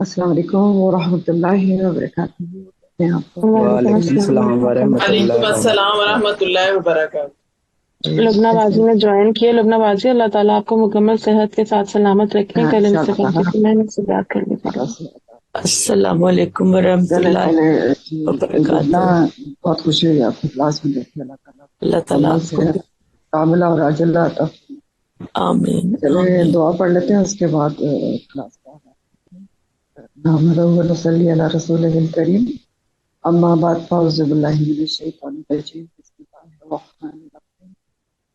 السلام علیکم ورحمۃ اللہ وبرکاتہ. کہتے ہیں آپ کو وعلیکم وعلیکم السلام السلام ورحمۃ اللہ. ورحمۃ وعلیکم اللہ السلام وبرکاتہ. ورحمۃ اللہ وبرکاتہ. لبنہ کیسے بازی ہیں؟ میں جوائن کیے. لبنہ بازی، اللہ تعالیٰ آپ کو مکمل صحت کے ساتھ سلامت رکھیں. ہاں کل ان سے انشاءاللہ غلطی سے میں نے سے بات کر لی تھی. بس. السلام علیکم ورحمۃ چلے اللہ پہلے وبرکاتہ. لبنہ، بہت خوشی ہوئی آپ کی کلاس میں دیکھ کے. اللہ تعالیٰ اللہ تعالیٰ مکمل آپ کو صحت کاملہ اور عاجلہ عطا. آمین چلے آمین. دعا پڑھ لیتے ہیں، اس کے بعد کلاس کا نحمدہ و نصلی علی رسولہ الکریم. اما بعد فاعوذ باللہ من الشیطان الرجیم. بسم اللہ الرحمن الرحیم.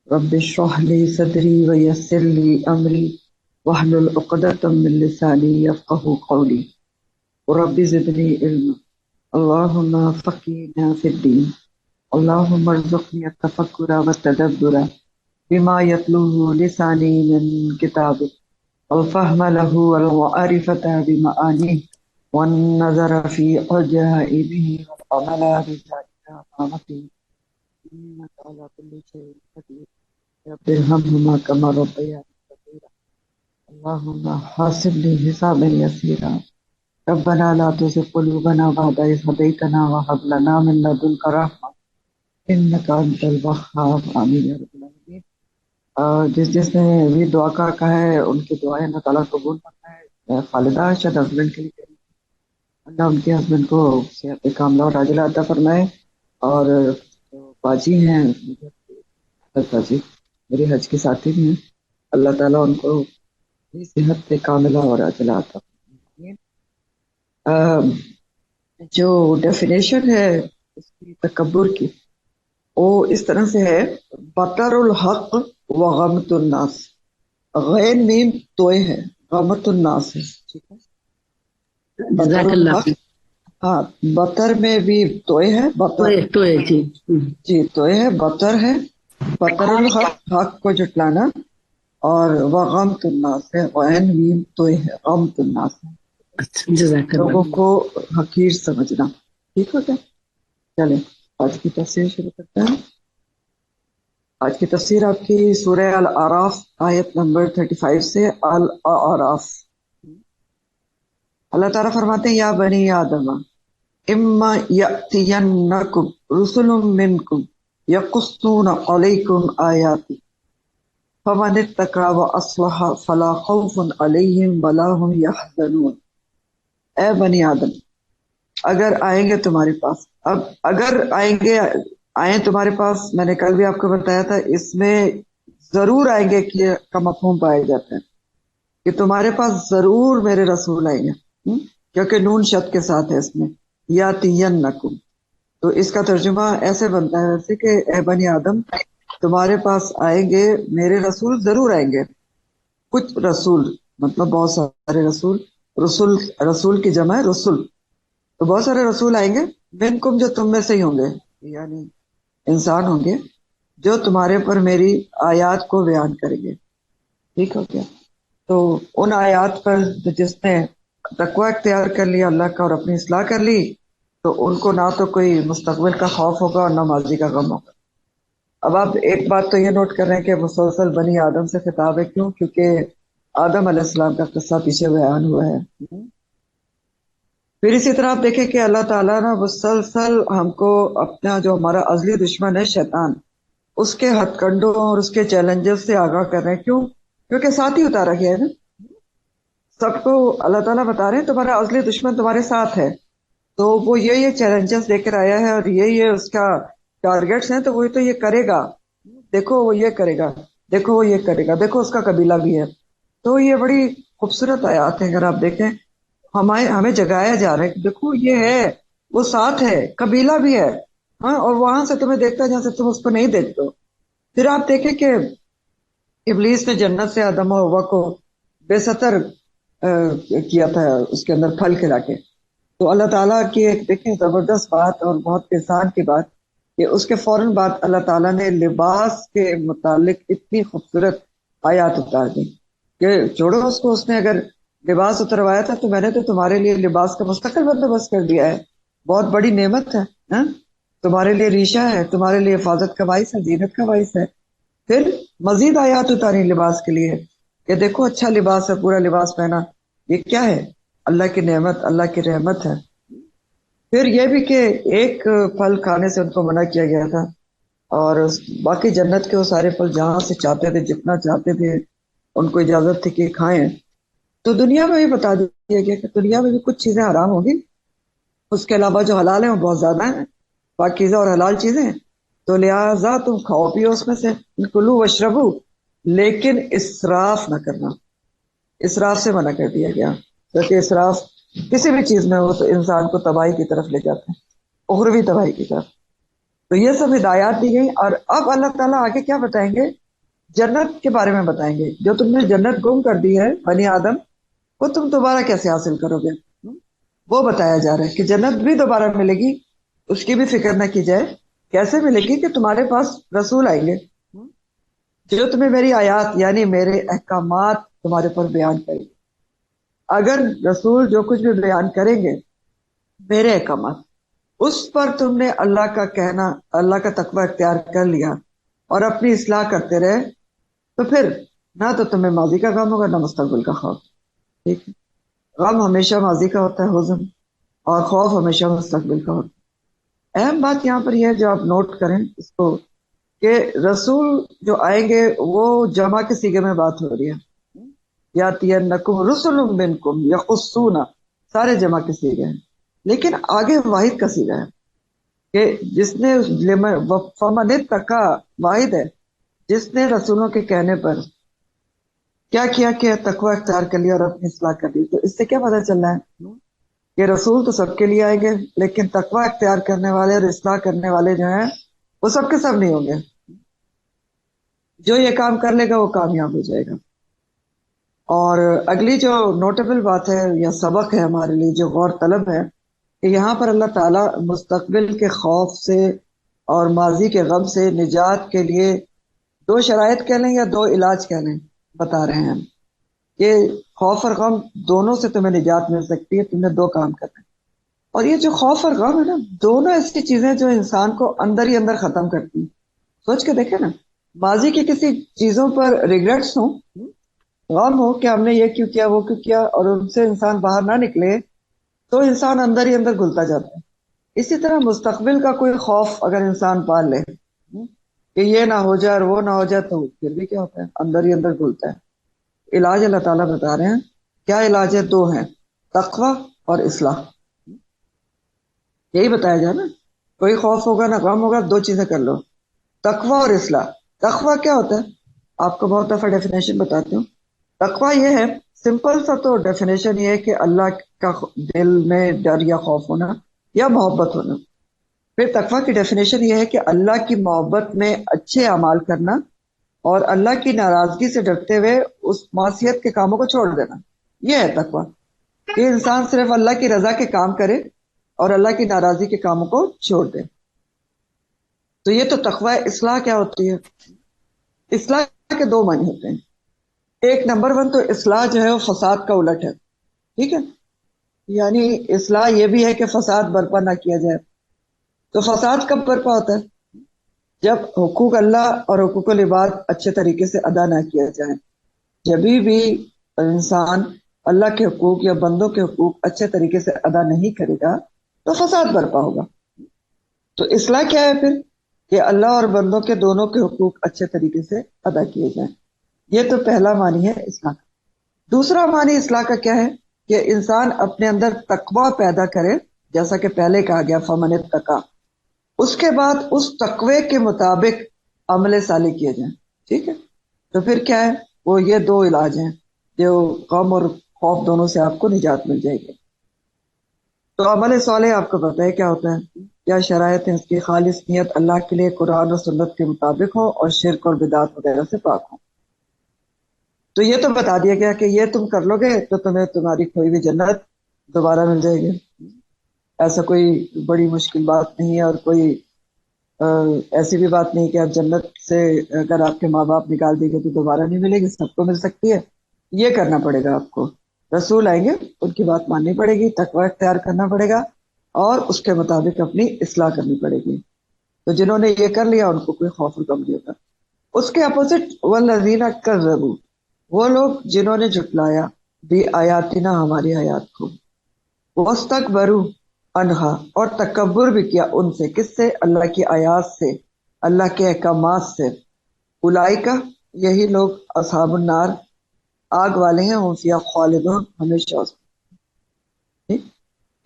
رب اشرح لی صدری ویسر لی امری واحلل عقدۃ من لسانی یفقہوا قولی. رب زدنی علما. اللہم فقہنا فی الدین. اللہم ارزقنی التفکر والتدبر بما یتلوہ لسانی من کتابک، والفہم لہ والمعرفۃ بمعانیہ، والنظر فی عجائبہ، والعمل بجائزہ إنك على كل شيء قدير. رب ارحمهما كما ربياني صغيرا. اللهم حاسبني حسابا يسيرا. ربنا لا تزغ قلوبنا بعد إذ هديتنا وهب لنا من لدنك رحمة إنك أنت الوهاب. آمين يا رب العالمين. جس نے بھی دعا کا کہا ہے ان کی دعائیں اللہ تعالیٰ قبول کرتا ہے. خالدہ شاید ہسبینڈ کے لیے کہی، اللہ ان کے ہسبینڈ کو صحت کاملہ اور عاجلہ عطا فرمائے. اور جو باجی ہیں باجی میری حج کے ساتھی بھی ہیں، اللہ تعالیٰ ان کو بھی صحت کاملہ اور عاجلہ عطا فرمائے. جو ڈیفینیشن ہے اس کی تکبر کی، وہ اس طرح سے ہے: بطر الحق و غمت الناس. غین میم توئے ہے، غمت الناس ہے. ٹھیک ہے، بطر جزاک اللہ الحق. ہاں، بطر میں بھی توئے ہے، بطر تو ہے جی. جی توئے ہے، بطر ہے. بطر الحق، حق کو جٹلانا. اور وہ غمت الناس ہے، غین میم توئے ہے، غمت الناس ہے، اچھا جزاک اللہ. لوگوں کو حقیر سمجھنا. ٹھیک ہو گیا؟ چلیں آج کی تفسیر شروع کرتے ہیں. آج کی تفسیر آپ کی سورہ الاعراف آیت نمبر 35 سے. الاعراف، اللہ تعالیٰ فرماتے ہیں: یا بنی آدم اما یأتینکم رسل منکم یقصون علیکم آیاتی فمن اتقی واصلح فلا خوف علیہم ولا هم یحزنون. اے بنی آدم، اگر آئیں گے تمہارے پاس، اب اگر آئیں تمہارے پاس، میں نے کل بھی آپ کو بتایا تھا، اس میں ضرور آئیں گے کا مفہوم پایا جاتا ہے کہ تمہارے پاس ضرور میرے رسول آئیں گے. کیونکہ نون شد کے ساتھ ہے اس میں، یاتینکم. تو اس کا ترجمہ ایسے بنتا ہے ویسے کہ اے بنی آدم، تمہارے پاس آئیں گے میرے رسول، ضرور آئیں گے. کچھ رسول مطلب بہت سارے رسول. رسول کی جمع ہے رسول. تو بہت سارے رسول آئیں گے، منکم جو تم میں سے ہی ہوں گے، یعنی انسان ہوں گے جو تمہارے پر میری آیات کو بیان کریں گے. ٹھیک ہو گیا؟ تو ان آیات پر جس نے تقوی اختیار کر لیا اللہ کا اور اپنی اصلاح کر لی، تو ان کو نہ تو کوئی مستقبل کا خوف ہوگا اور نہ ماضی کا غم ہوگا. اب آپ ایک بات تو یہ نوٹ کر رہے ہیں کہ مسلسل بنی آدم سے خطاب ہے. کیوں؟ کیونکہ آدم علیہ السلام کا قصہ پیچھے بیان ہوا ہے. پھر اسی طرح آپ دیکھیں کہ اللہ تعالیٰ نا مسلسل ہم کو اپنا جو ہمارا ازلی دشمن ہے شیطان، اس کے ہتھ کنڈوں اور اس کے چیلنجز سے آگاہ کر رہے ہیں. کیوں؟ کیونکہ ساتھ ہی اتارا گیا ہے نا. سب کو اللہ تعالیٰ بتا رہے ہیں تمہارا ازلی دشمن تمہارے ساتھ ہے، تو وہ یہ چیلنجز لے کر آیا ہے اور یہ اس کا ٹارگیٹس ہیں. تو وہ تو یہ کرے گا، دیکھو وہ یہ کرے گا، دیکھو وہ یہ کرے گا، دیکھو اس کا قبیلہ بھی ہے. تو یہ بڑی خوبصورت آیات ہیں. اگر آپ دیکھیں ہمیں جگایا جا رہا ہے کہ دیکھو یہ ہے، وہ ساتھ ہے، قبیلہ بھی ہے. ہاں، اور وہاں سے تمہیں دیکھتا ہے جہاں سے تم اس کو نہیں دیکھتے ہو. پھر آپ دیکھیں کہ ابلیس نے جنت سے آدم و حوا کو بے ستر کیا تھا اس کے اندر پھل کھلا کے. تو اللہ تعالیٰ کی ایک دیکھیں زبردست بات اور بہت احسان کی بات کہ اس کے فوراً بعد اللہ تعالیٰ نے لباس کے متعلق اتنی خوبصورت آیات اتار دی کہ چھوڑو اس کو، اس نے اگر لباس اتروایا تھا تو میں نے تو تمہارے لیے لباس کا مستقل بندوبست کر دیا ہے. بہت بڑی نعمت ہے. تمہارے لیے ریشہ ہے، تمہارے لیے حفاظت کا باعث ہے، زینت کا باعث ہے. پھر مزید آیات اتاری لباس کے لیے کہ دیکھو اچھا لباس ہے، پورا لباس پہنا. یہ کیا ہے؟ اللہ کی نعمت، اللہ کی رحمت ہے۔ پھر یہ بھی کہ ایک پھل کھانے سے ان کو منع کیا گیا تھا، اور باقی جنت کے وہ سارے پھل جہاں سے چاہتے تھے، جتنا چاہتے تھے ان کو اجازت تھی کہ کھائیں۔ تو دنیا میں بھی بتا دیا گیا کہ دنیا میں بھی کچھ چیزیں حرام ہوگی، اس کے علاوہ جو حلال ہیں وہ بہت زیادہ ہیں، پاکیزہ اور حلال چیزیں ہیں، تو لہٰذا تم کھاؤ پیو اس میں سے، کلو واشربو، لیکن اسراف نہ کرنا۔ اسراف سے منع کر دیا گیا، کیونکہ اسراف کسی بھی چیز میں وہ تو انسان کو تباہی کی طرف لے جاتے ہیں، اخروی تباہی کی طرف۔ تو یہ سب ہدایات دی گئی، اور اب اللہ تعالیٰ آگے کیا بتائیں گے؟ جنت کے بارے میں بتائیں گے۔ جو تم نے جنت گم کر دی ہے بنی آدم، وہ تم دوبارہ کیسے حاصل کرو گے؟ وہ بتایا جا رہا ہے کہ جنت بھی دوبارہ ملے گی، اس کی بھی فکر نہ کی جائے۔ کیسے ملے گی؟ کہ تمہارے پاس رسول آئیں گے جو تمہیں میری آیات یعنی میرے احکامات تمہارے پر بیان کریں گے۔ اگر رسول جو کچھ بھی بیان کریں گے میرے احکامات، اس پر تم نے اللہ کا کہنا، اللہ کا تقوی اختیار کر لیا اور اپنی اصلاح کرتے رہے، تو پھر نہ تو تمہیں ماضی کا غم ہوگا نہ مستقبل کا خوف۔ ٹھیک ہے، غم ہمیشہ ماضی کا ہوتا ہے، حزن، اور خوف ہمیشہ مستقبل کا ہوتا ہے۔ اہم بات یہاں پر یہ ہے جو آپ نوٹ کریں اس کو، کہ رسول جو آئیں گے وہ جمع کے صیغے میں بات ہو رہی ہے، یاتینکم رسل منکم یقصون، سارے جمع کے صیغے ہیں، لیکن آگے واحد کا صیغہ ہے کہ جس نے فمن اتقا، واحد ہے جس نے رسولوں کے کہنے پر کیا کیا کہ تقوی اختیار کر لیا اور اپنی اصلاح کر لی۔ تو اس سے کیا پتہ چل رہا ہے کہ رسول تو سب کے لیے آئیں گے، لیکن تقوی اختیار کرنے والے اور اصلاح کرنے والے جو ہیں وہ سب کے سب نہیں ہوں گے۔ جو یہ کام کر لے گا وہ کامیاب ہو جائے گا۔ اور اگلی جو نوٹیبل بات ہے یا سبق ہے ہمارے لیے جو غور طلب ہے، کہ یہاں پر اللہ تعالیٰ مستقبل کے خوف سے اور ماضی کے غم سے نجات کے لیے دو شرائط کہہ لیں یا دو علاج کہہ لیں بتا رہے ہیں کہ خوف اور غم دونوں سے تمہیں نجات مل سکتی ہے، تم نے دو کام کرنا ہے۔ اور یہ جو خوف اور غم ہے نا، دونوں ایسی چیزیں جو انسان کو اندر ہی اندر ختم کرتی ہیں۔ سوچ کے دیکھیں نا، ماضی کی کسی چیزوں پر ریگریٹس ہوں، غم ہو کہ ہم نے یہ کیوں کیا وہ کیوں کیا، اور ان سے انسان باہر نہ نکلے تو انسان اندر ہی اندر گھلتا جاتا ہے۔ اسی طرح مستقبل کا کوئی خوف اگر انسان پال لے کہ یہ نہ ہو جائے اور وہ نہ ہو جائے، تو پھر بھی کیا ہوتا ہے؟ اندر ہی اندر گھلتا ہے۔ علاج اللہ تعالیٰ بتا رہے ہیں، کیا علاج ہے؟ دو ہیں، تقوی اور اصلاح۔ یہی بتایا جائے نا، کوئی خوف ہوگا نہ غم ہوگا، دو چیزیں کر لو، تقوی اور اصلاح۔ تقوی کیا ہوتا ہے؟ آپ کو بہت دفعہ ڈیفینیشن بتاتی ہوں۔ تقوی یہ ہے، سمپل سا تو ڈیفینیشن یہ ہے کہ اللہ کا دل میں ڈر یا خوف ہونا یا محبت ہونا۔ پھر تقوی کی ڈیفینیشن یہ ہے کہ اللہ کی محبت میں اچھے اعمال کرنا اور اللہ کی ناراضگی سے ڈرتے ہوئے اس معصیت کے کاموں کو چھوڑ دینا۔ یہ ہے تقوی، کہ انسان صرف اللہ کی رضا کے کام کرے اور اللہ کی ناراضی کے کاموں کو چھوڑ دے۔ تو یہ تو تقوی۔ اصلاح کیا ہوتی ہے؟ اصلاح کے دو معنی ہوتے ہیں۔ ایک نمبر 1 تو اصلاح جو ہے وہ فساد کا الٹ ہے، ٹھیک ہے، یعنی اصلاح یہ بھی ہے کہ فساد برپا نہ کیا جائے۔ تو فساد کب برپا ہوتا ہے؟ جب حقوق اللہ اور حقوق العباد اچھے طریقے سے ادا نہ کیا جائے۔ جب بھی انسان اللہ کے حقوق یا بندوں کے حقوق اچھے طریقے سے ادا نہیں کرے گا تو فساد برپا ہوگا۔ تو اصلاح کیا ہے پھر؟ کہ اللہ اور بندوں کے دونوں کے حقوق اچھے طریقے سے ادا کیے جائیں۔ یہ تو پہلا معنی ہے اصلاح کا۔ دوسرا معنی اصلاح کا کیا ہے؟ کہ انسان اپنے اندر تقوی پیدا کرے، جیسا کہ پہلے کہا گیا فمن اتقا، اس کے بعد اس تقوی کے مطابق عمل صالح کیے جائیں۔ ٹھیک ہے، تو پھر کیا ہے؟ وہ یہ دو علاج ہیں جو غم اور خوف دونوں سے آپ کو نجات مل جائے گی۔ تو عمل صالح آپ کو پتہ ہے کیا ہوتا ہے، کیا شرائط ہیں اس کی؟ خالص نیت اللہ کے لیے، قرآن و سنت کے مطابق ہو اور شرک اور بدعت وغیرہ سے پاک ہو۔ تو یہ تو بتا دیا گیا کہ یہ تم کر لو گے تو تمہیں تمہاری کھوئی ہوئی جنت دوبارہ مل جائے گی۔ ایسا کوئی بڑی مشکل بات نہیں ہے، اور کوئی ایسی بھی بات نہیں کہ آپ جنت سے اگر آپ کے ماں باپ نکال دیں گے تو دوبارہ نہیں ملے گی، سب کو مل سکتی ہے۔ یہ کرنا پڑے گا آپ کو، رسول آئیں گے ان کی بات ماننی پڑے گی، تقوی اختیار کرنا پڑے گا اور اس کے مطابق اپنی اصلاح کرنی پڑے گی۔ تو جنہوں نے یہ کر لیا ان کو کوئی خوف و غم نہیں ہوتا۔ اس کے اپوزٹ والذین کذبوا، وہ لوگ جنہوں نے جھٹلایا بھی آیاتنا ہماری آیات کو، واستکبروا انہا اور تکبر بھی کیا ان سے، کس سے؟ اللہ کی آیات سے، اللہ کے احکامات سے، اولئکا یہی لوگ اصحاب النار آگ والے ہیں، ہم فیہا خالدون ہمیشہ اس میں۔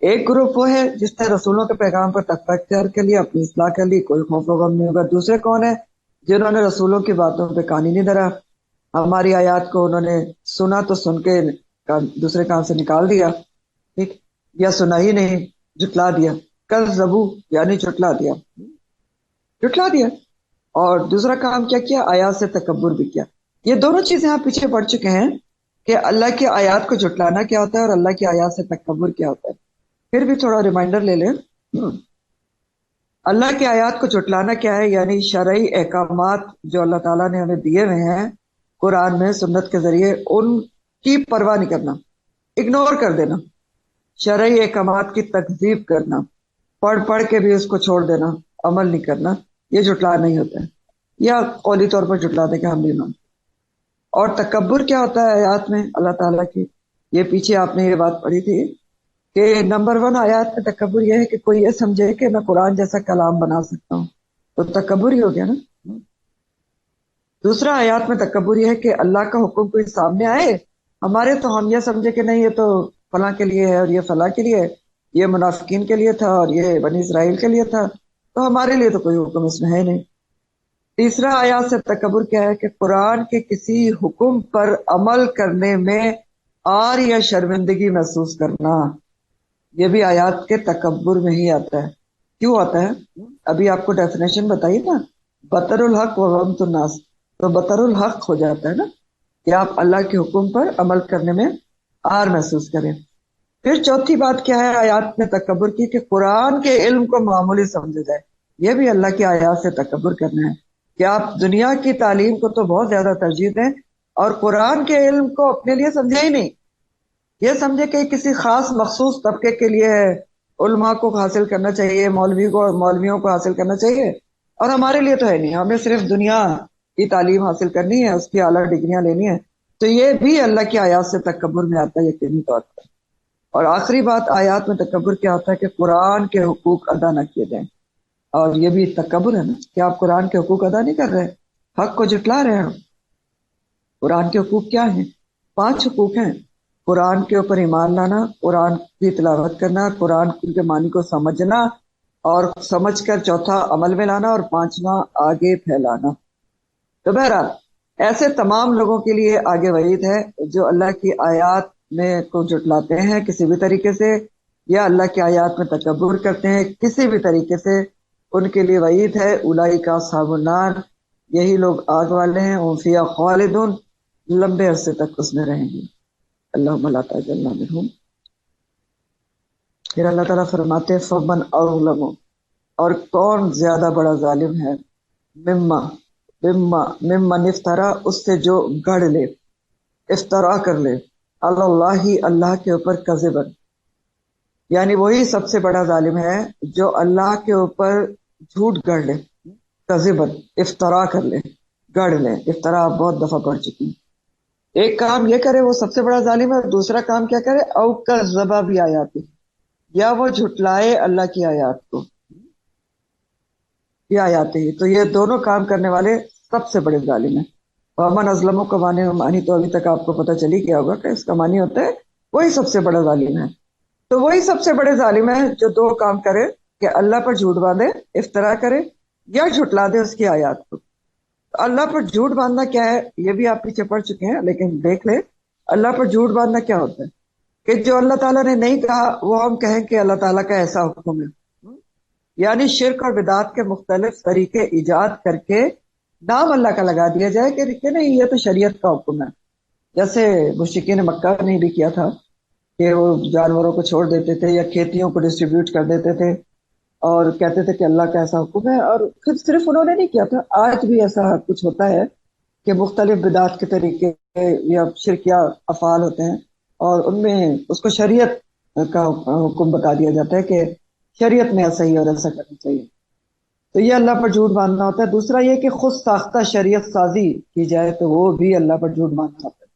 ایک گروپ وہ ہے جس نے رسولوں کے پیغام پر تقوی اختیار کر لیا، اپنی اصلاح کر لی، کوئی خوف و غم نہیں ہوگا۔ دوسرے کون ہیں؟ جنہوں نے رسولوں کی باتوں پہ کان ہی نہیں دھرا، ہماری آیات کو انہوں نے سنا تو سن کے دوسرے کان سے نکال دیا، ٹھیک، یا سنا ہی نہیں، جھٹلا دیا، کذبو یعنی جھٹلا دیا، جھٹلا دیا۔ اور دوسرا کام کیا کیا؟ آیات سے تکبر بھی کیا۔ یہ دونوں چیزیں آپ پیچھے پڑھ چکے ہیں کہ اللہ کی آیات کو جھٹلانا کیا ہوتا ہے اور اللہ کی آیات سے تکبر کیا ہوتا ہے۔ پھر بھی تھوڑا ریمائنڈر لے لیں۔ اللہ کی آیات کو جھٹلانا کیا ہے؟ یعنی شرعی احکامات جو اللہ تعالیٰ نے ہمیں دیے ہوئے ہیں قرآن میں، سنت کے ذریعے، ان کی پرواہ نہیں کرنا، اگنور کر دینا، شرعی احکامات کی تکذیب کرنا، پڑھ پڑھ کے بھی اس کو چھوڑ دینا، عمل نہیں کرنا، یہ جھٹلا نہیں ہوتا ہے، یا قولی طور پر جھٹلا دے کہ ہم بھی مانتے۔ اور تکبر کیا ہوتا ہے آیات میں اللہ تعالیٰ کی؟ یہ پیچھے آپ نے یہ بات پڑھی تھی کہ نمبر 1 آیات میں تکبر یہ ہے کہ کوئی یہ سمجھے کہ میں قرآن جیسا کلام بنا سکتا ہوں، تو تکبر ہی ہو گیا نا۔ دوسرا آیات میں تکبر یہ ہے کہ اللہ کا حکم کوئی سامنے آئے ہمارے تو ہم یہ سمجھے کہ نہیں، یہ تو فلاں کے لیے ہے اور یہ فلاں کے لیے ہے، یہ منافقین کے لیے تھا اور یہ بنی اسرائیل کے لیے تھا، تو ہمارے لیے تو کوئی حکم اس میں ہے نہیں۔ تیسرا آیات سے تکبر کیا ہے کہ قرآن کے کسی حکم پر عمل کرنے میں عار یا شرمندگی محسوس کرنا، یہ بھی آیات کے تکبر میں ہی آتا ہے۔ کیوں آتا ہے؟ ابھی آپ کو ڈیفینیشن بتائی نا، بطر الحق و غمت الناس، تو بطر الحق ہو جاتا ہے نا کہ آپ اللہ کے حکم پر عمل کرنے میں عار محسوس کریں۔ پھر چوتھی بات کیا ہے آیات میں تکبر کی؟ کہ قرآن کے علم کو معمولی سمجھا جائے، یہ بھی اللہ کی آیات سے تکبر کرنا ہے کہ آپ دنیا کی تعلیم کو تو بہت زیادہ ترجیح دیں اور قرآن کے علم کو اپنے لیے سمجھے ہی نہیں، یہ سمجھے کہ کسی خاص مخصوص طبقے کے لیے ہے، علماء کو حاصل کرنا چاہیے، مولویوں کو حاصل کرنا چاہیے، اور ہمارے لیے تو ہے نہیں، ہمیں صرف دنیا کی تعلیم حاصل کرنی ہے، اس کی اعلیٰ ڈگریاں لینی ہے۔ تو یہ بھی اللہ کی آیات سے تکبر میں آتا ہے یقینی طور پر۔ اور آخری بات آیات میں تکبر کیا ہوتا ہے کہ قرآن کے حقوق ادا نہ کیے جائیں، اور یہ بھی تکبر ہے نا کہ آپ قرآن کے حقوق ادا نہیں کر رہے، حق کو جھٹلا رہے ہیں۔ قرآن کے حقوق کیا ہیں؟ 5 حقوق ہیں: قرآن کے اوپر ایمان لانا، قرآن کی تلاوت کرنا، قرآن کے معنی کو سمجھنا اور سمجھ کر چوتھا عمل میں لانا، اور 5واں آگے پھیلانا۔ تو بہرحال ایسے تمام لوگوں کے لیے آگے وعید ہے جو اللہ کی آیات میں کو جھٹلاتے ہیں کسی بھی طریقے سے، یا اللہ کی آیات میں تکبر کرتے ہیں کسی بھی طریقے سے، ان کے لیے وعید ہے، اولئک اصحاب النار، یہی لوگ آگ والے ہیں، ہم فیہا خالدون، لمبے عرصے تک اس میں رہیں گے۔ اللہم لا تجعلنا منہم۔ پھر اللہ تعالیٰ فرماتے ہیں فمن اظلم، اور کون زیادہ بڑا ظالم ہے، ممن افترا، اس سے جو گڑھ لے، افترا کر لے، اللہ اللہ کے اوپر کذبا، یعنی وہی سب سے بڑا ظالم ہے جو اللہ کے اوپر جھوٹ گڑھ لے، کذبا افترا کر لے، گڑھ لے، افترا آپ بہت دفعہ پڑھ چکی ہیں۔ ایک کام یہ کرے وہ سب سے بڑا ظالم ہے، اور دوسرا کام کیا کرے؟ او کذب بآیاتہ، یا وہ جھٹلائے اللہ کی آیات کو، یہ آیات ہی، تو یہ دونوں کام کرنے والے سب سے بڑے ظالم ہیں۔ ومن اظلم کا معنی تو ابھی تک آپ کو پتہ چل ہی گیا ہوگا کہ اس کا معنی ہوتا ہے وہی سب سے بڑا ظالم ہے۔ تو وہی سب سے بڑے ظالم ہے جو 2 کام کرے کہ اللہ پر جھوٹ باندھے، افترا کرے، یا جھٹلا دے اس کی آیات کو۔ اللہ پر جھوٹ باندھنا کیا ہے یہ بھی آپ پیچھے پڑھ چکے ہیں، لیکن دیکھ لیں اللہ پر جھوٹ باندھنا کیا ہوتا ہے کہ جو اللہ تعالیٰ نے نہیں کہا وہ ہم کہیں کہ اللہ تعالیٰ کا ایسا حکم ہے، یعنی شرک اور بدعات کے مختلف طریقے ایجاد کر کے نام اللہ کا لگا دیا جائے کہ نہیں یہ تو شریعت کا حکم ہے۔ جیسے مشرکین مکہ نے بھی کیا تھا کہ وہ جانوروں کو چھوڑ دیتے تھے یا کھیتیوں کو ڈسٹریبیوٹ کر دیتے تھے اور کہتے تھے کہ اللہ کا ایسا حکم ہے، اور پھر صرف انہوں نے نہیں کیا تھا، آج بھی ایسا کچھ ہوتا ہے کہ مختلف بدعات کے طریقے یا شرکیہ افعال ہوتے ہیں اور ان میں اس کو شریعت کا حکم بتا دیا جاتا ہے کہ شریعت میں ایسا ہی اور ایسا کرنا چاہیے، تو یہ اللہ پر جھوٹ باندھنا ہوتا ہے۔ دوسرا یہ کہ خود ساختہ شریعت سازی کی جائے تو وہ بھی اللہ پر جھوٹ باندھنا ہوتا ہے،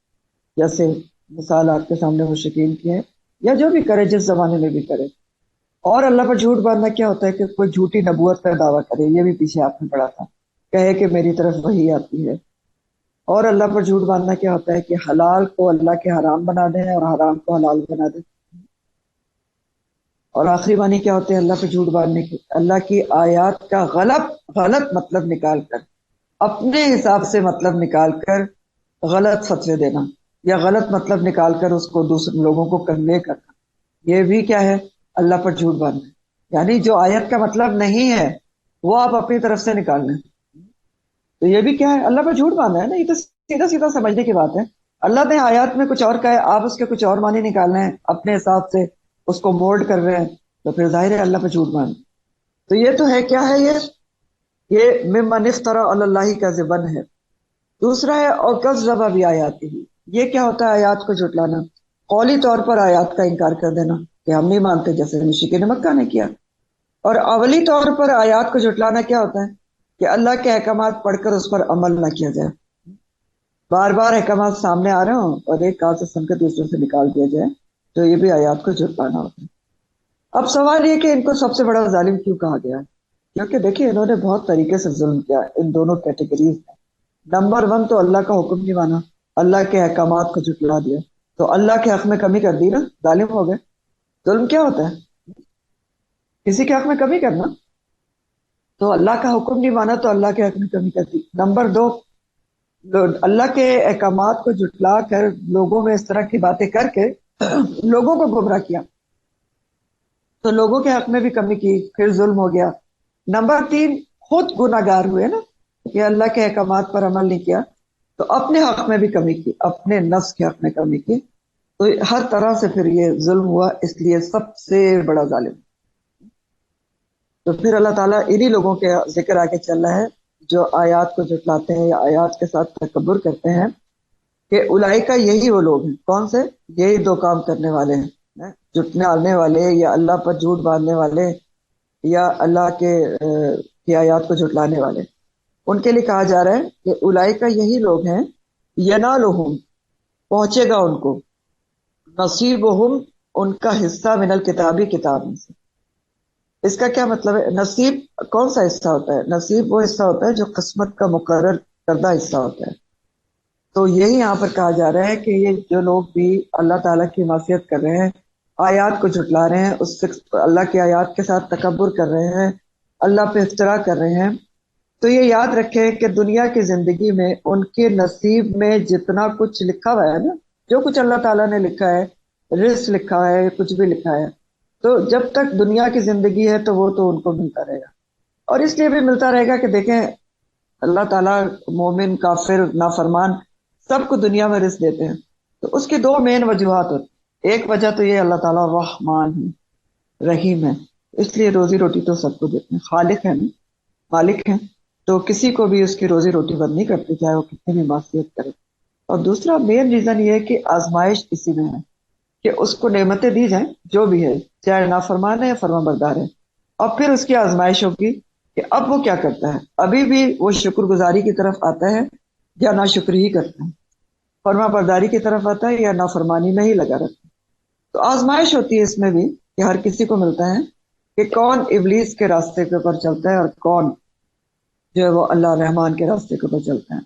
جیسے مثال آپ کے سامنے مشرکین کی ہے، یا جو بھی کرے جس زمانے میں بھی کرے. اور اللہ پر جھوٹ باندھنا کیا ہوتا ہے کہ کوئی جھوٹی نبوت کا دعویٰ کرے، یہ بھی پیچھے آپ نے پڑھا تھا، کہے کہ میری طرف وحی آتی ہے. اور اللہ پر جھوٹ باندھنا کیا ہوتا ہے کہ حلال کو اللہ کے حرام بنا دیں اور حرام کو حلال بنا دیں. اور آخری معنی کیا ہوتے ہیں اللہ پہ جھوٹ باندھنے کی؟ اللہ کی آیات کا غلط مطلب نکال کر، اپنے حساب سے مطلب نکال کر غلط فتوے دینا، یا غلط مطلب نکال کر اس کو دوسرے لوگوں کو کنوے کرنا. یہ بھی کیا ہے؟ اللہ پر جھوٹ باندھنا. یعنی جو آیت کا مطلب نہیں ہے وہ آپ اپنی طرف سے نکال لیں. تو یہ بھی کیا ہے؟ اللہ پر جھوٹ باندھنا ہے نا. یہ تو سیدھا سیدھا سمجھنے کی بات ہے. اللہ نے آیات میں کچھ اور کہا ہے، آپ اس کے کچھ اور معنی نکال رہے ہیں اپنے حساب سے، اس کو مولڈ کر رہے ہیں، تو پھر ظاہر ہے اللہ پہ جھوٹ باندھ. تو یہ تو ہے کیا ہے؟ یہ ممن افترى علی اللہ کذبا ہے. دوسرا ہے اور کذب بآیاتہ. یہ کیا ہوتا ہے؟ آیات کو جھٹلانا، قولی طور پر آیات کا انکار کر دینا کہ ہم نہیں مانتے، جیسے مشرکین مکہ نے کیا. اور اولی طور پر آیات کو جھٹلانا کیا ہوتا ہے؟ کہ اللہ کے احکامات پڑھ کر اس پر عمل نہ کیا جائے. بار بار احکامات سامنے آ رہے ہوں اور ایک کان سے سن کے دوسرے سے نکال دیا جائے، تو یہ بھی آیات کو جھٹلانا ہوتا ہے. اب سوال یہ کہ ان کو سب سے بڑا ظالم کیوں کہا گیا ہے؟ کیونکہ دیکھیے انہوں نے بہت طریقے سے ظلم کیا ان دونوں کیٹیگریز میں. نمبر 1 تو اللہ کا حکم نہیں مانا، اللہ کے احکامات کو جھٹلا دیا، تو اللہ کے حق میں کمی کر دی نا، ظالم ہو گئے. ظلم کیا ہوتا ہے؟ کسی کے حق میں کمی کرنا. تو اللہ کا حکم نہیں مانا تو اللہ کے حق میں کمی کر دی. نمبر 2، اللہ کے احکامات کو جھٹلا کر لوگوں میں اس طرح کی باتیں کر کے لوگوں کو گمراہ کیا، تو لوگوں کے حق میں بھی کمی کی، پھر ظلم ہو گیا. نمبر 3، خود گناہگار ہوئے نا، کہ اللہ کے احکامات پر عمل نہیں کیا تو اپنے حق میں بھی کمی کی، اپنے نفس کے حق میں کمی کی. تو ہر طرح سے پھر یہ ظلم ہوا، اس لیے سب سے بڑا ظالم. تو پھر اللہ تعالیٰ انہی لوگوں کے ذکر آگے چل رہا ہے جو آیات کو جھٹلاتے ہیں یا آیات کے ساتھ تکبر کرتے ہیں، کہ اولئک یہی وہ لوگ ہیں. کون سے؟ یہی 2 کام کرنے والے ہیں، جھٹلانے والے یا اللہ پر جھوٹ باندھنے والے یا اللہ کی آیات کو جھٹلانے والے. ان کے لیے کہا جا رہا ہے کہ اولئک یہی لوگ ہیں، ینالہم پہنچے گا ان کو، نصیبہم ان کا حصہ، من الکتابی کتاب میں سے. اس کا کیا مطلب ہے؟ نصیب کون سا حصہ ہوتا ہے؟ نصیب وہ حصہ ہوتا ہے جو قسمت کا مقرر کردہ حصہ ہوتا ہے. تو یہی یہاں پر کہا جا رہا ہے کہ یہ جو لوگ بھی اللہ تعالیٰ کی معصیت کر رہے ہیں، آیات کو جھٹلا رہے ہیں، اس سے اللہ کی آیات کے ساتھ تکبر کر رہے ہیں، اللہ پہ افترا کر رہے ہیں، تو یہ یاد رکھیں کہ دنیا کی زندگی میں ان کے نصیب میں جتنا کچھ لکھا ہوا ہے نا، جو کچھ اللہ تعالیٰ نے لکھا ہے، رزق لکھا ہے، کچھ بھی لکھا ہے، تو جب تک دنیا کی زندگی ہے تو وہ تو ان کو ملتا رہے گا. اور اس لیے بھی ملتا رہے گا کہ دیکھیں اللہ تعالیٰ مومن، کافر، نافرمان سب کو دنیا میں رزق دیتے ہیں. تو اس کی 2 مین وجوہات ہوتی ہیں. ایک وجہ تو یہ اللہ تعالیٰ رحمان ہے، رحیم ہے، اس لیے روزی روٹی تو سب کو دیتے ہیں، خالق ہے نا، مالک ہیں، تو کسی کو بھی اس کی روزی روٹی بند نہیں کرتے چاہے وہ کتنی بھی معصیت کرے. اور دوسرا مین ریزن یہ ہے کہ آزمائش اسی میں ہے کہ اس کو نعمتیں دی جائیں جو بھی ہے، چاہے نافرمان ہے یا فرمان بردار ہے، اور پھر اس کی آزمائش ہوگی کہ اب وہ کیا کرتا ہے. ابھی بھی وہ شکر گزاری کی طرف آتا ہے یا ناشکری ہی کرتا ہے، فرمان برداری کی طرف آتا ہے یا نافرمانی میں ہی لگا رہتا ہے. تو آزمائش ہوتی ہے اس میں بھی کہ ہر کسی کو ملتا ہے کہ کون ابلیس کے راستے کے اوپر چلتا ہے اور کون جو ہے وہ اللہ رحمان کے راستے کے اوپر چلتا ہے.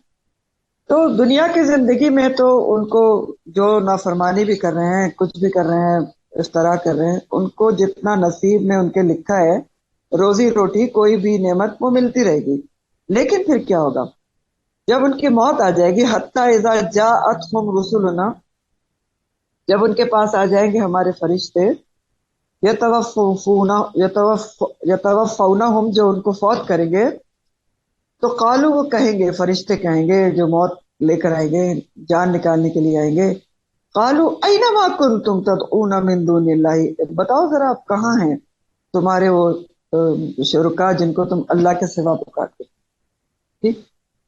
تو دنیا کی زندگی میں تو ان کو جو نافرمانی بھی کر رہے ہیں، کچھ بھی کر رہے ہیں، اس طرح کر رہے ہیں، ان کو جتنا نصیب میں ان کے لکھا ہے روزی روٹی، کوئی بھی نعمت وہ ملتی رہے گی. لیکن پھر کیا ہوگا جب ان کی موت آ جائے گی؟ حتی اذا جاءتہم رسلنا، جب ان کے پاس آ جائیں گے ہمارے فرشتے، یتوفونہم جو ان کو فوت کریں گے، تو قالو وہ کہیں گے، فرشتے کہیں گے جو موت لے کر آئیں گے، جان نکالنے کے لیے آئیں گے، قالو این ما کنتم تدعون من دون اللہ، بتاؤ ذرا آپ کہاں ہیں تمہارے وہ شرکا جن کو تم اللہ کے سوا پکارتے. ٹھیک،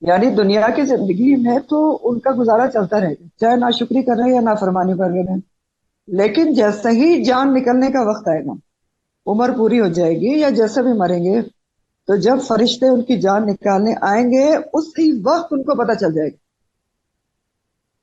یعنی دنیا کی زندگی میں تو ان کا گزارا چلتا رہے گا، چاہے ناشکری کر رہے ہیں یا نافرمانی کر رہے ہیں. لیکن جیسے ہی جان نکلنے کا وقت آئے گا، عمر پوری ہو جائے گی یا جیسے بھی مریں گے، تو جب فرشتے ان کی جان نکالنے آئیں گے اسی وقت ان کو پتہ چل جائے گا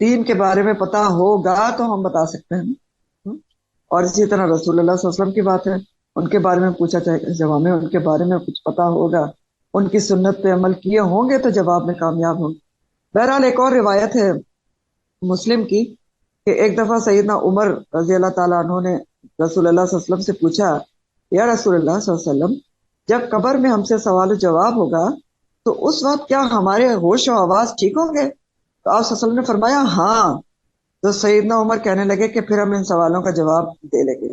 دین کے بارے میں پتا ہوگا تو ہم بتا سکتے ہیں، اور اسی طرح رسول اللہ صلی اللہ علیہ وسلم کی بات ہے، ان کے بارے میں پوچھا جائے، جب ہمیں ان کے بارے میں کچھ پتا ہوگا، ان کی سنت پہ عمل کیے ہوں گے تو جواب میں کامیاب ہوں گے۔ بہرحال ایک اور روایت ہے مسلم کی کہ ایک دفعہ سیدنا عمر رضی اللہ تعالیٰ عنہ نے رسول اللہ صلی اللہ علیہ وسلم سے پوچھا، یا رسول اللہ صلی اللہ علیہ وسلم، جب قبر میں ہم سے سوال و جواب ہوگا تو اس وقت کیا ہمارے ہوش و آواز ٹھیک ہوں گے؟ تو آپ صلی اللہ علیہ وسلم نے فرمایا ہاں۔ تو سیدنا عمر کہنے لگے کہ پھر ہم ان سوالوں کا جواب دے لیں گے۔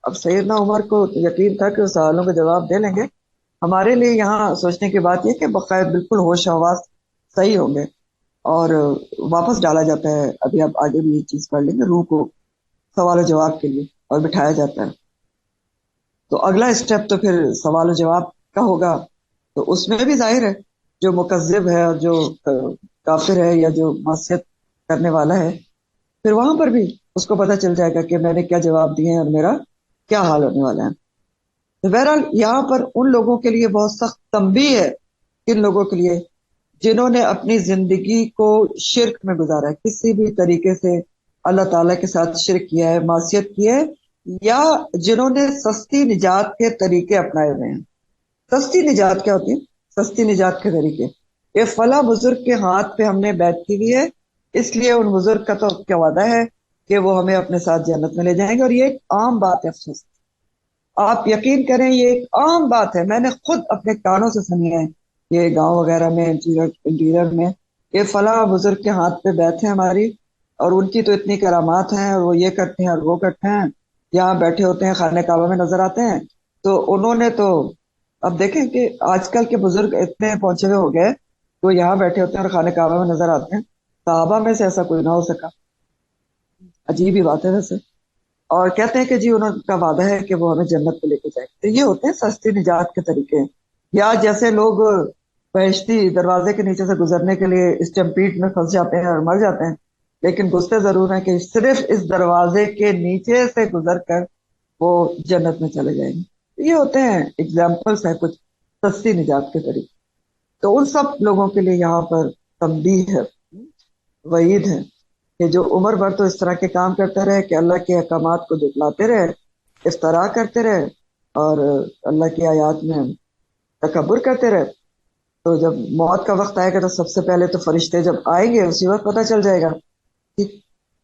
اب سیدنا عمر کو یقین تھا کہ اس سوالوں کا جواب دے لیں گے۔ ہمارے لیے یہاں سوچنے کی بات یہ کہ بقائے بالکل ہوش و آواز صحیح ہوں گے، اور واپس ڈالا جاتا ہے، ابھی آپ آگے بھی یہ چیز پڑھ لیں گے، روح کو سوال و جواب کے لیے اور بٹھایا جاتا ہے۔ تو اگلا اسٹیپ تو پھر سوال و جواب کا ہوگا، تو اس میں بھی ظاہر ہے جو مکذب ہے اور جو کافر ہے یا جو معصیت کرنے والا ہے، پھر وہاں پر بھی اس کو پتہ چل جائے گا کہ میں نے کیا جواب دیے ہیں اور میرا کیا حال ہونے والا ہے۔ تو بہرحال یہاں پر ان لوگوں کے لیے بہت سخت تنبیہ ہے، کن لوگوں کے لیے؟ جنہوں نے اپنی زندگی کو شرک میں گزارا ہے، کسی بھی طریقے سے اللہ تعالیٰ کے ساتھ شرک کیا ہے، معصیت کی ہے، یا جنہوں نے سستی نجات کے طریقے اپنائے ہوئے ہیں۔ سستی نجات کیا ہوتی ہے؟ سستی نجات کے طریقے، یہ فلاں بزرگ کے ہاتھ پہ ہم نے بیعت کی ہوئی ہے، اس لیے ان بزرگ کا تو کیا وعدہ ہے کہ وہ ہمیں اپنے ساتھ جنت میں لے جائیں گے، اور یہ ایک عام بات ہے۔ افسوس، آپ یقین کریں یہ ایک عام بات ہے، میں نے خود اپنے کانوں سے سنی ہے، یہ گاؤں وغیرہ میں انٹیریئر میں، یہ فلاں بزرگ کے ہاتھ پہ بیعت ہے ہماری، اور ان کی تو اتنی کرامات ہیں، اور وہ یہ کرتے ہیں اور وہ کرتے ہیں، یہاں بیٹھے ہوتے ہیں خانہ کعبہ میں نظر آتے ہیں۔ تو انہوں نے تو اب دیکھیں کہ آج کل کے بزرگ اتنے پہنچے ہوئے ہو گئے، وہ یہاں بیٹھے ہوتے ہیں اور خانہ کعبہ میں نظر آتے ہیں۔ صحابہ میں سے ایسا کوئی نہ ہو سکا، عجیب ہی بات ہے ویسے، اور کہتے ہیں کہ جی انہوں کا وعدہ ہے کہ وہ ہمیں جنت پہ لے کے جائے۔ تو یہ ہوتے ہیں سستی نجات کے طریقے، یا جیسے لوگ بہشتی دروازے کے نیچے سے گزرنے کے لیے اسٹمپیڈ میں پھنس جاتے ہیں اور مر جاتے ہیں، لیکن گھستے ضرور ہیں کہ صرف اس دروازے کے نیچے سے گزر کر وہ جنت میں چلے جائیں گے۔ یہ ہوتے ہیں ایگزامپلس ہیں کچھ سستی نجات کے طریقے۔ تو ان سب لوگوں کے لیے یہاں پر تنبیہ ہے، وعید ہے کہ جو عمر بھر تو اس طرح کے کام کرتے رہے کہ اللہ کے احکامات کو جھٹلاتے رہے، افتراء کرتے رہے، اور اللہ کی آیات میں تکبر کرتے رہے، تو جب موت کا وقت آئے گا تو سب سے پہلے تو فرشتے جب آئیں گے اسی وقت پتہ چل جائے گا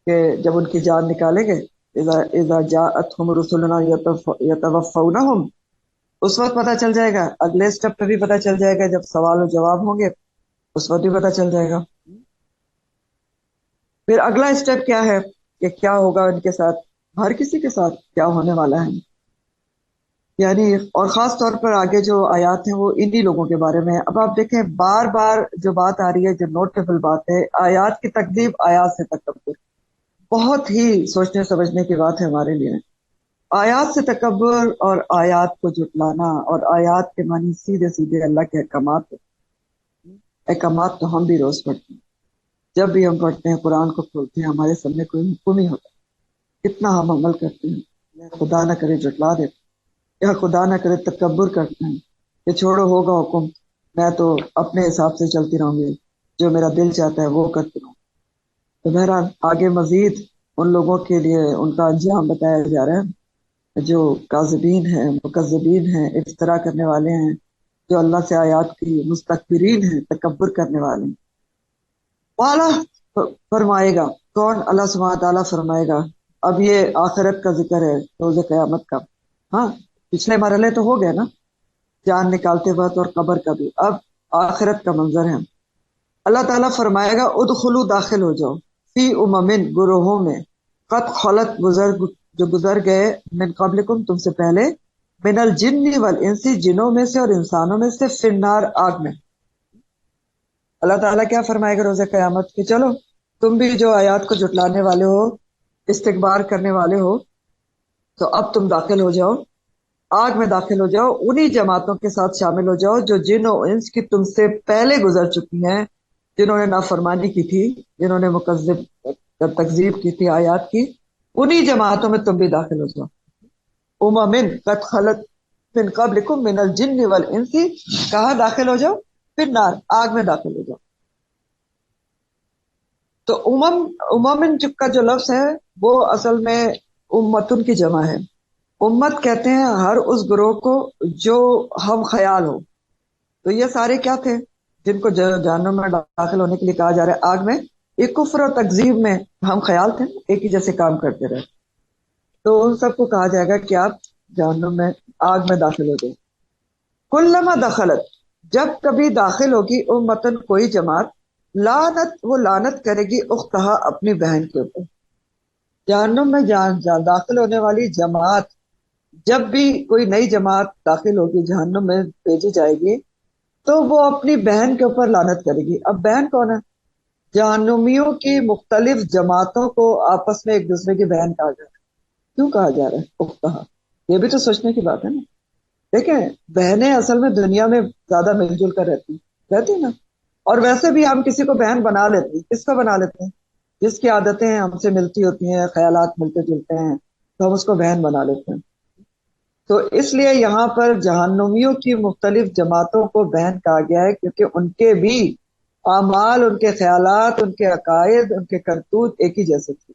کہ جب ان کی جان نکالیں گے، اذا جاءتهم رسلنا يتوفونهم، اس وقت پتہ چل جائے گا۔ اگلے سٹیپ پہ بھی پتہ چل جائے گا، جب سوال و جواب ہوں گے اس وقت بھی پتہ چل جائے گا۔ پھر اگلا سٹیپ کیا ہے کہ کیا ہوگا ان کے ساتھ، ہر کسی کے ساتھ کیا ہونے والا ہے، یعنی اور خاص طور پر آگے جو آیات ہیں وہ انہی لوگوں کے بارے میں ہے۔ اب آپ دیکھیں بار بار جو بات آ رہی ہے، جو نوٹیبل بات ہے، آیات کی تکذیب، آیات سے تکبر، بہت ہی سوچنے سمجھنے کی بات ہے ہمارے لیے۔ آیات سے تکبر اور آیات کو جھٹلانا، اور آیات کے معنی سیدھے سیدھے اللہ کے احکامات۔ احکامات تو ہم بھی روز پڑھتے ہیں، جب بھی ہم پڑھتے ہیں قرآن کو کھولتے ہیں ہمارے سامنے کوئی حکم ہی ہوتا ہے، کتنا ہم عمل کرتے ہیں، خدا نہ کرے جھٹلا دیتے، یا خدا نہ کرے تکبر کرتے ہیں کہ چھوڑو ہوگا حکم، میں تو اپنے حساب سے چلتی رہوں گی، جو میرا دل چاہتا ہے وہ کرتی رہوں۔ تو بہرحال آگے مزید ان لوگوں کے لیے ان کا انجام بتایا جا رہا ہے جو کاذبین ہیں، مکذبین ہیں، افتراء کرنے والے ہیں، جو اللہ سے آیات کی مستکبرین ہیں، تکبر کرنے والے ہیں۔ اعلیٰ فرمائے گا، کون؟ اللہ سبحانہ تعالیٰ فرمائے گا۔ اب یہ آخرت کا ذکر ہے، روز قیامت کا۔ ہاں پچھلے مرحلے تو ہو گئے نا، جان نکالتے وقت اور قبر کا بھی، اب آخرت کا منظر ہے۔ اللہ تعالیٰ فرمائے گا ادخلوا، داخل ہو جاؤ، فی اممن، گروہوں میں، قد خلت، جو گزر گئے، من قبلکم، تم سے پہلے، من الجن والانس، جنوں میں سے اور انسانوں میں سے، فی النار، آگ میں۔ اللہ تعالیٰ کیا فرمائے گا روز قیامت کہ چلو تم بھی جو آیات کو جھٹلانے والے ہو، استکبار کرنے والے ہو، تو اب تم داخل ہو جاؤ، آگ میں داخل ہو جاؤ، انہی جماعتوں کے ساتھ شامل ہو جاؤ جو جن و انس کی تم سے پہلے گزر چکی ہیں، جنہوں نے نافرمانی کی تھی، جنہوں نے تکذیب کی تھی آیات کی، انہی جماعتوں میں تم بھی داخل ہو جاؤ۔ اممن قد خلت من قبلکم من الجن والانس، کہاں داخل ہو جاؤ؟ پھر نار، آگ میں داخل ہو جاؤ۔ تو امم کا جو لفظ ہے وہ اصل میں امتن کی جمع ہے. امت کہتے ہیں ہر اس گروہ کو جو ہم خیال ہو. تو یہ سارے کیا تھے جن کو جہنم میں داخل ہونے کے لیے کہا جا رہا ہے آگ میں؟ یہ کفر و تکذیب میں ہم خیال تھے، ایک ہی جیسے کام کرتے رہے. تو ان سب کو کہا جائے گا کہ آپ جہنم میں آگ میں داخل ہو جائیں. کلما دخلت، جب کبھی داخل ہوگی امتن کوئی جماعت، لعنت وہ لعنت کرے گی اختہا اپنی بہن کے اوپر. جہنم میں داخل ہونے والی جماعت، جب بھی کوئی نئی جماعت داخل ہوگی جہنم میں بھیجی جائے گی تو وہ اپنی بہن کے اوپر لعنت کرے گی. اب بہن کون ہے؟ جہنمیوں کی مختلف جماعتوں کو آپس میں ایک دوسرے کی بہن کہا جا رہا ہے. کیوں کہا جا رہا ہے اختہا؟ یہ بھی تو سوچنے کی بات ہے نا. دیکھیں بہنیں اصل میں دنیا میں زیادہ مل جل کر رہتی نا. اور ویسے بھی ہم کسی کو بہن بنا لیتے ہیں. کس کو بنا لیتے ہیں؟ جس کی عادتیں ہم سے ملتی ہوتی ہیں، خیالات ملتے جلتے ہیں، تو ہم اس کو بہن بنا لیتے ہیں. تو اس لیے یہاں پر جہنمیوں کی مختلف جماعتوں کو بہن کہا گیا ہے، کیونکہ ان کے بھی اعمال، ان کے خیالات، ان کے عقائد، ان کے کرتوت ایک ہی جیسے تھے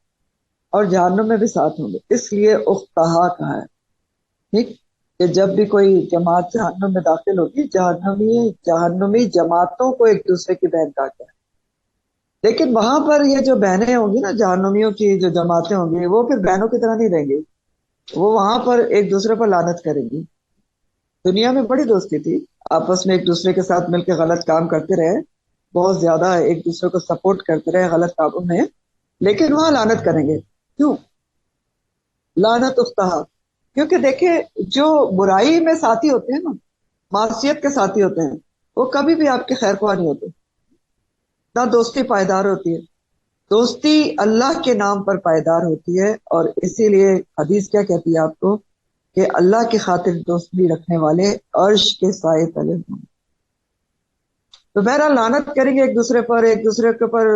اور جہنم میں بھی ساتھ ہوں گے. اس لیے اختہا کہا ہے. ٹھیک کہ جب بھی کوئی جماعت جہنم میں داخل ہوگی، جہنمی جماعتوں کو ایک دوسرے کی بہن کہا گیا ہے. لیکن وہاں پر یہ جو بہنیں ہوں گی نا، جہنمیوں کی جو جماعتیں ہوں گی، وہ پھر بہنوں کی طرح نہیں رہیں گی. وہ وہاں پر ایک دوسرے پر لعنت کریں گی. دنیا میں بڑی دوستی تھی، آپس میں ایک دوسرے کے ساتھ مل کے غلط کام کرتے رہے، بہت زیادہ ایک دوسرے کو سپورٹ کرتے رہے غلط کاموں میں، لیکن وہاں لعنت کریں گے. کیوں لعنت اختہا؟ کیونکہ دیکھیں جو برائی میں ساتھی ہوتے ہیں نا، معصیت کے ساتھی ہوتے ہیں، وہ کبھی بھی آپ کے خیر خواہ نہیں ہوتے. نہ دوستی پائیدار ہوتی ہے. دوستی اللہ کے نام پر پائیدار ہوتی ہے، اور اسی لیے حدیث کیا کہتی ہے آپ کو کہ اللہ کی خاطر دوستی رکھنے والے عرش کے سائے تلے ہوں. تو بہرحال لعنت کریں گے ایک دوسرے پر، ایک دوسرے کے اوپر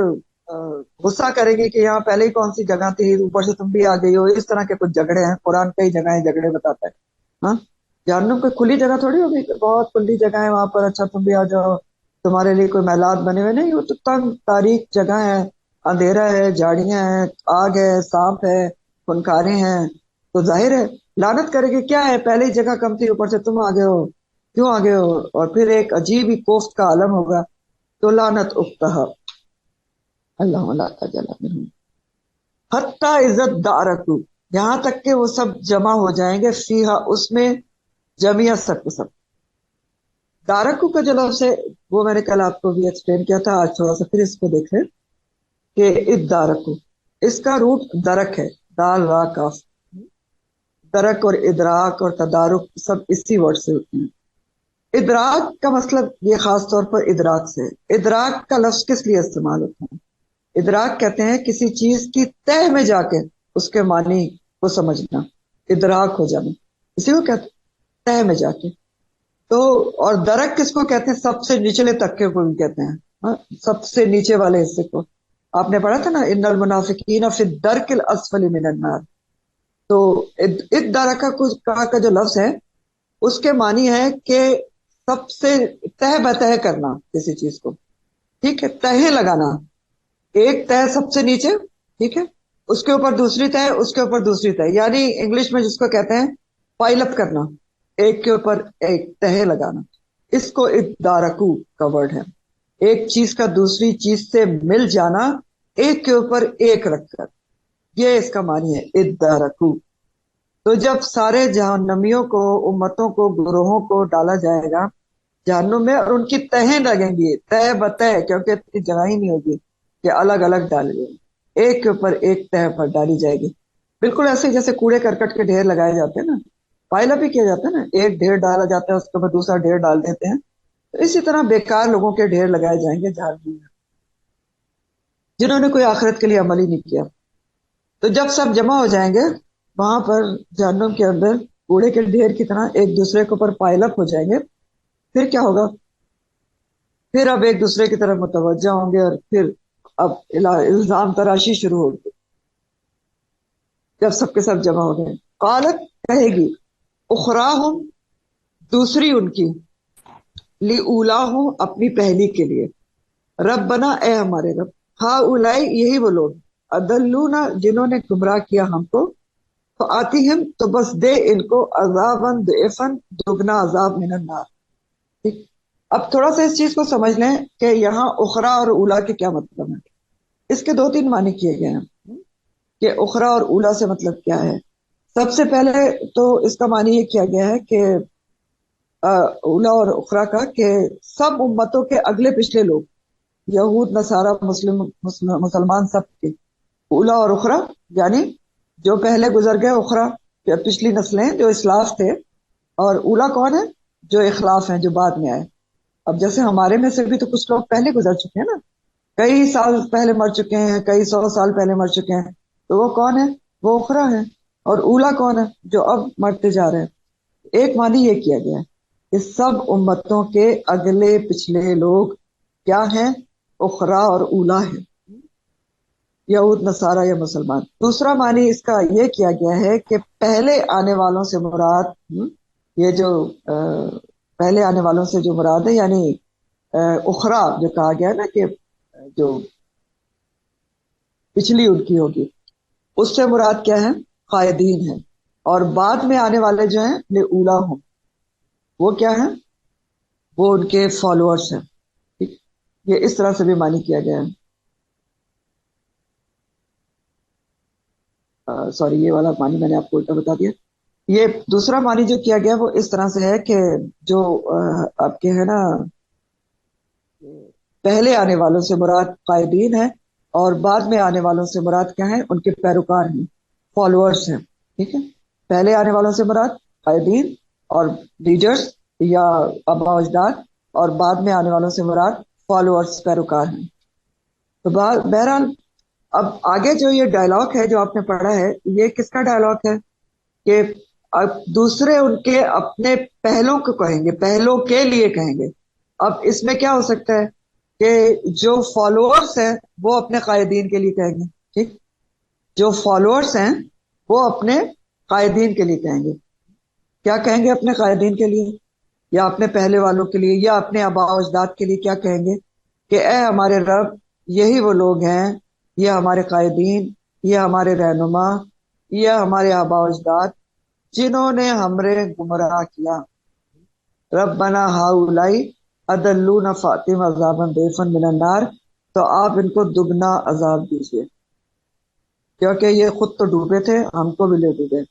غصہ کریں گے کہ یہاں پہلے ہی کون سی جگہ تھی، اوپر سے تم بھی آ گئی ہو. اس طرح کے کچھ جھگڑے ہیں. قرآن کئی جگہیں جھگڑے بتاتا ہے. ہاں جہنم کوئی کھلی جگہ تھوڑی ہوگی، بہت کھلی جگہ ہے وہاں پر. اچھا تم بھی آ جاؤ، تمہارے لیے کوئی محلات بنے ہوئے نہیں. وہ تو تنگ تاریخ جگہ ہے، اندھیرا ہے، جھاڑیاں ہیں، آگ ہے، سانپ ہے، خنکارے ہیں. تو ظاہر ہے لعنت کرے گی. کیا ہے، پہلے ہی جگہ کم تھی، اوپر سے تم آگے ہو، کیوں آگے ہو؟ اور پھر ایک عجیب ہی کوفت کا عالم ہوگا. تو لعنت اختہا. اللہ لا تجلا منہم حتی عزت دارکو، یہاں تک کہ وہ سب جمع ہو جائیں گے فیہا اس میں، جمعیہ سب کے سب. دارکو کا جو لفظ ہے وہ میں نے کل آپ کو بھی ایکسپلین کیا تھا، آج تھوڑا سا پھر اس کو دیکھ لیں کہ ادارکو اس کا روٹ درک ہے، دال را کاف. درک اور ادراک اور تدارک سب اسی ورڈ سے ہوتے ہیں. ادراک کا مطلب یہ خاص طور پر ادراک سے. ادراک کا لفظ کس لیے استعمال ہوتا ہے؟ ادراک کہتے ہیں کسی چیز کی تہ میں جا کے اس کے معنی کو سمجھنا، ادراک ہو جانا، اسی کو کہتے ہیں تہ میں جا کے. تو اور درک کس کو کہتے ہیں؟ سب سے نچلے طبقے کو بھی کہتے ہیں. ہاں سب سے نیچے والے حصے کو. آپ نے پڑھا تھا نا ان المنافقین فی الدرک الاسفل من النار. تو ادرک کا جو لفظ ہے اس کے معنی ہے کہ سب سے تہ بتہ کرنا کسی چیز کو. ٹھیک ہے، تہیں لگانا. ایک تہ سب سے نیچے، ٹھیک ہے، اس کے اوپر دوسری تہ، اس کے اوپر دوسری تہ، یعنی انگلش میں جس کو کہتے ہیں پائل اپ کرنا، ایک کے اوپر ایک تہ لگانا. اس کو ادارکو کا ورڈ ہے. ایک چیز کا دوسری چیز سے مل جانا، ایک کے اوپر ایک رکھ کر، یہ اس کا معنی ہے ادارکو. تو جب سارے جہنمیوں کو، امتوں کو، گروہوں کو ڈالا جائے گا جہنم میں، اور ان کی تہیں لگیں گی تہ بتہ، کیونکہ اتنی جگہ ہی نہیں ہوگی کہ الگ الگ ڈالے گئے، ایک کے اوپر ایک تہ پر ڈالی جائے گی. بالکل ایسے جیسے کوڑے کرکٹ کے ڈھیر لگائے جاتے ہیں نا، پائل اپ ہی کیا جاتا ہے نا، ایک ڈھیر ڈالا جاتا ہے، اس کے اوپر دوسرا ڈھیر ڈال دیتے ہیں. تو اسی طرح بیکار لوگوں کے ڈھیر لگائے جائیں گے جہنم میں، جنہوں نے کوئی آخرت کے لیے عمل ہی نہیں کیا. تو جب سب جمع ہو جائیں گے وہاں پر جہنم کے اندر کوڑے کے ڈھیر کی طرح ایک دوسرے کے اوپر پائل اپ ہو جائیں گے، پھر کیا ہوگا؟ پھر اب ایک دوسرے کی طرف متوجہ ہوں گے، اور پھر اب الزام تراشی شروع ہوگی جب سب کے سب جمع ہو گئے. قالت کہے گی اخراہم دوسری ان کی، لی اولاہم اپنی پہلی کے لیے، رب بنا اے ہمارے رب، ہا اولائے یہی وہ لوگ، ادلونا جنہوں نے گمراہ کیا ہم کو، تو آتی ہم تو بس دے ان کو عذاباً ضعفاً دگنا عذاب من النار. ٹھیک. اب تھوڑا سا اس چیز کو سمجھ لیں کہ یہاں اخرا اور اولا کے کیا مطلب ہے. اس کے 2-3 معنی کیے گئے ہیں کہ اخرا اور اولا سے مطلب کیا ہے. سب سے پہلے تو اس کا معنی یہ کیا گیا ہے کہ اولا اور اخرا کا کہ سب امتوں کے اگلے پچھلے لوگ، یہود نصارہ مسلمان سب کے اولا اور اخرا، یعنی جو پہلے گزر گئے اخرا پچھلی نسلیں جو اسلاف تھے، اور اولا کون ہے؟ جو اخلاف ہیں جو بعد میں آئے. اب جیسے ہمارے میں سے بھی تو کچھ لوگ پہلے گزر چکے ہیں نا، کئی سال پہلے مر چکے ہیں، کئی 100 سال پہلے مر چکے ہیں، تو وہ کون ہے؟ وہ اخرا ہے. اور اولا کون ہے؟ جو اب مرتے جا رہے ہیں. ایک معنی یہ کیا گیا کہ سب امتوں کے اگلے پچھلے لوگ کیا ہیں؟ اخرا اور اولا ہے، یہود نصارہ یا مسلمان. دوسرا معنی اس کا یہ کیا گیا ہے کہ پہلے آنے والوں سے مراد، یہ جو پہلے آنے والوں سے جو مراد ہے، یعنی اخرا جو کہا گیا ہے نا کہ جو پچھلی ان کی ہوگی، اس سے مراد کیا ہے؟ قائدین ہے. اور بعد میں آنے والے جو ہیں اولا ہوں، وہ کیا ہیں؟ وہ ان کے فالوورز ہیں. ٹھیک. یہ اس طرح سے بھی معنی کیا گیا ہے. سوری، یہ والا معنی میں نے آپ کو الٹا بتا دیا. یہ دوسرا معنی جو کیا گیا وہ اس طرح سے ہے کہ جو آپ کے ہے نا پہلے آنے والوں سے مراد قائدین ہے، اور بعد میں آنے والوں سے مراد کیا ہے؟ ان کے پیروکار ہیں، فالوورز ہیں. ٹھیک ہے. پہلے آنے والوں سے مراد قائدین اور لیڈرز یا آباء و اجداد، اور بعد میں آنے والوں سے مراد فالوورز، پیروکار ہیں. تو بہرحال اب آگے جو یہ ڈائلاگ ہے جو آپ نے پڑھا ہے، یہ کس کا ڈائلاگ ہے؟ کہ اب دوسرے ان کے اپنے پہلوں کو کہیں گے، پہلوں کے لیے کہیں گے. اب اس میں کیا ہو سکتا ہے کہ جو فالوورز ہیں وہ اپنے قائدین کے لیے کہیں گے. ٹھیک. جو فالوورز ہیں وہ اپنے قائدین کے لیے کہیں گے. کیا کہیں گے اپنے قائدین کے لیے، یا اپنے پہلے والوں کے لیے، یا اپنے آباء و اجداد کے لیے؟ کیا کہیں گے کہ اے ہمارے رب، یہی وہ لوگ ہیں، یہ ہمارے قائدین، یہ ہمارے رہنما، یہ ہمارے آباء و اجداد جنہوں نے ہمارے گمراہ کیا. ربنا ہاؤلائی ادلونا فاتم عذابا ضعفا من النار، تو آپ ان کو دگنا عذاب دیجیے، کیونکہ یہ خود تو ڈوبے تھے، ہم کو بھی لے ڈوبے.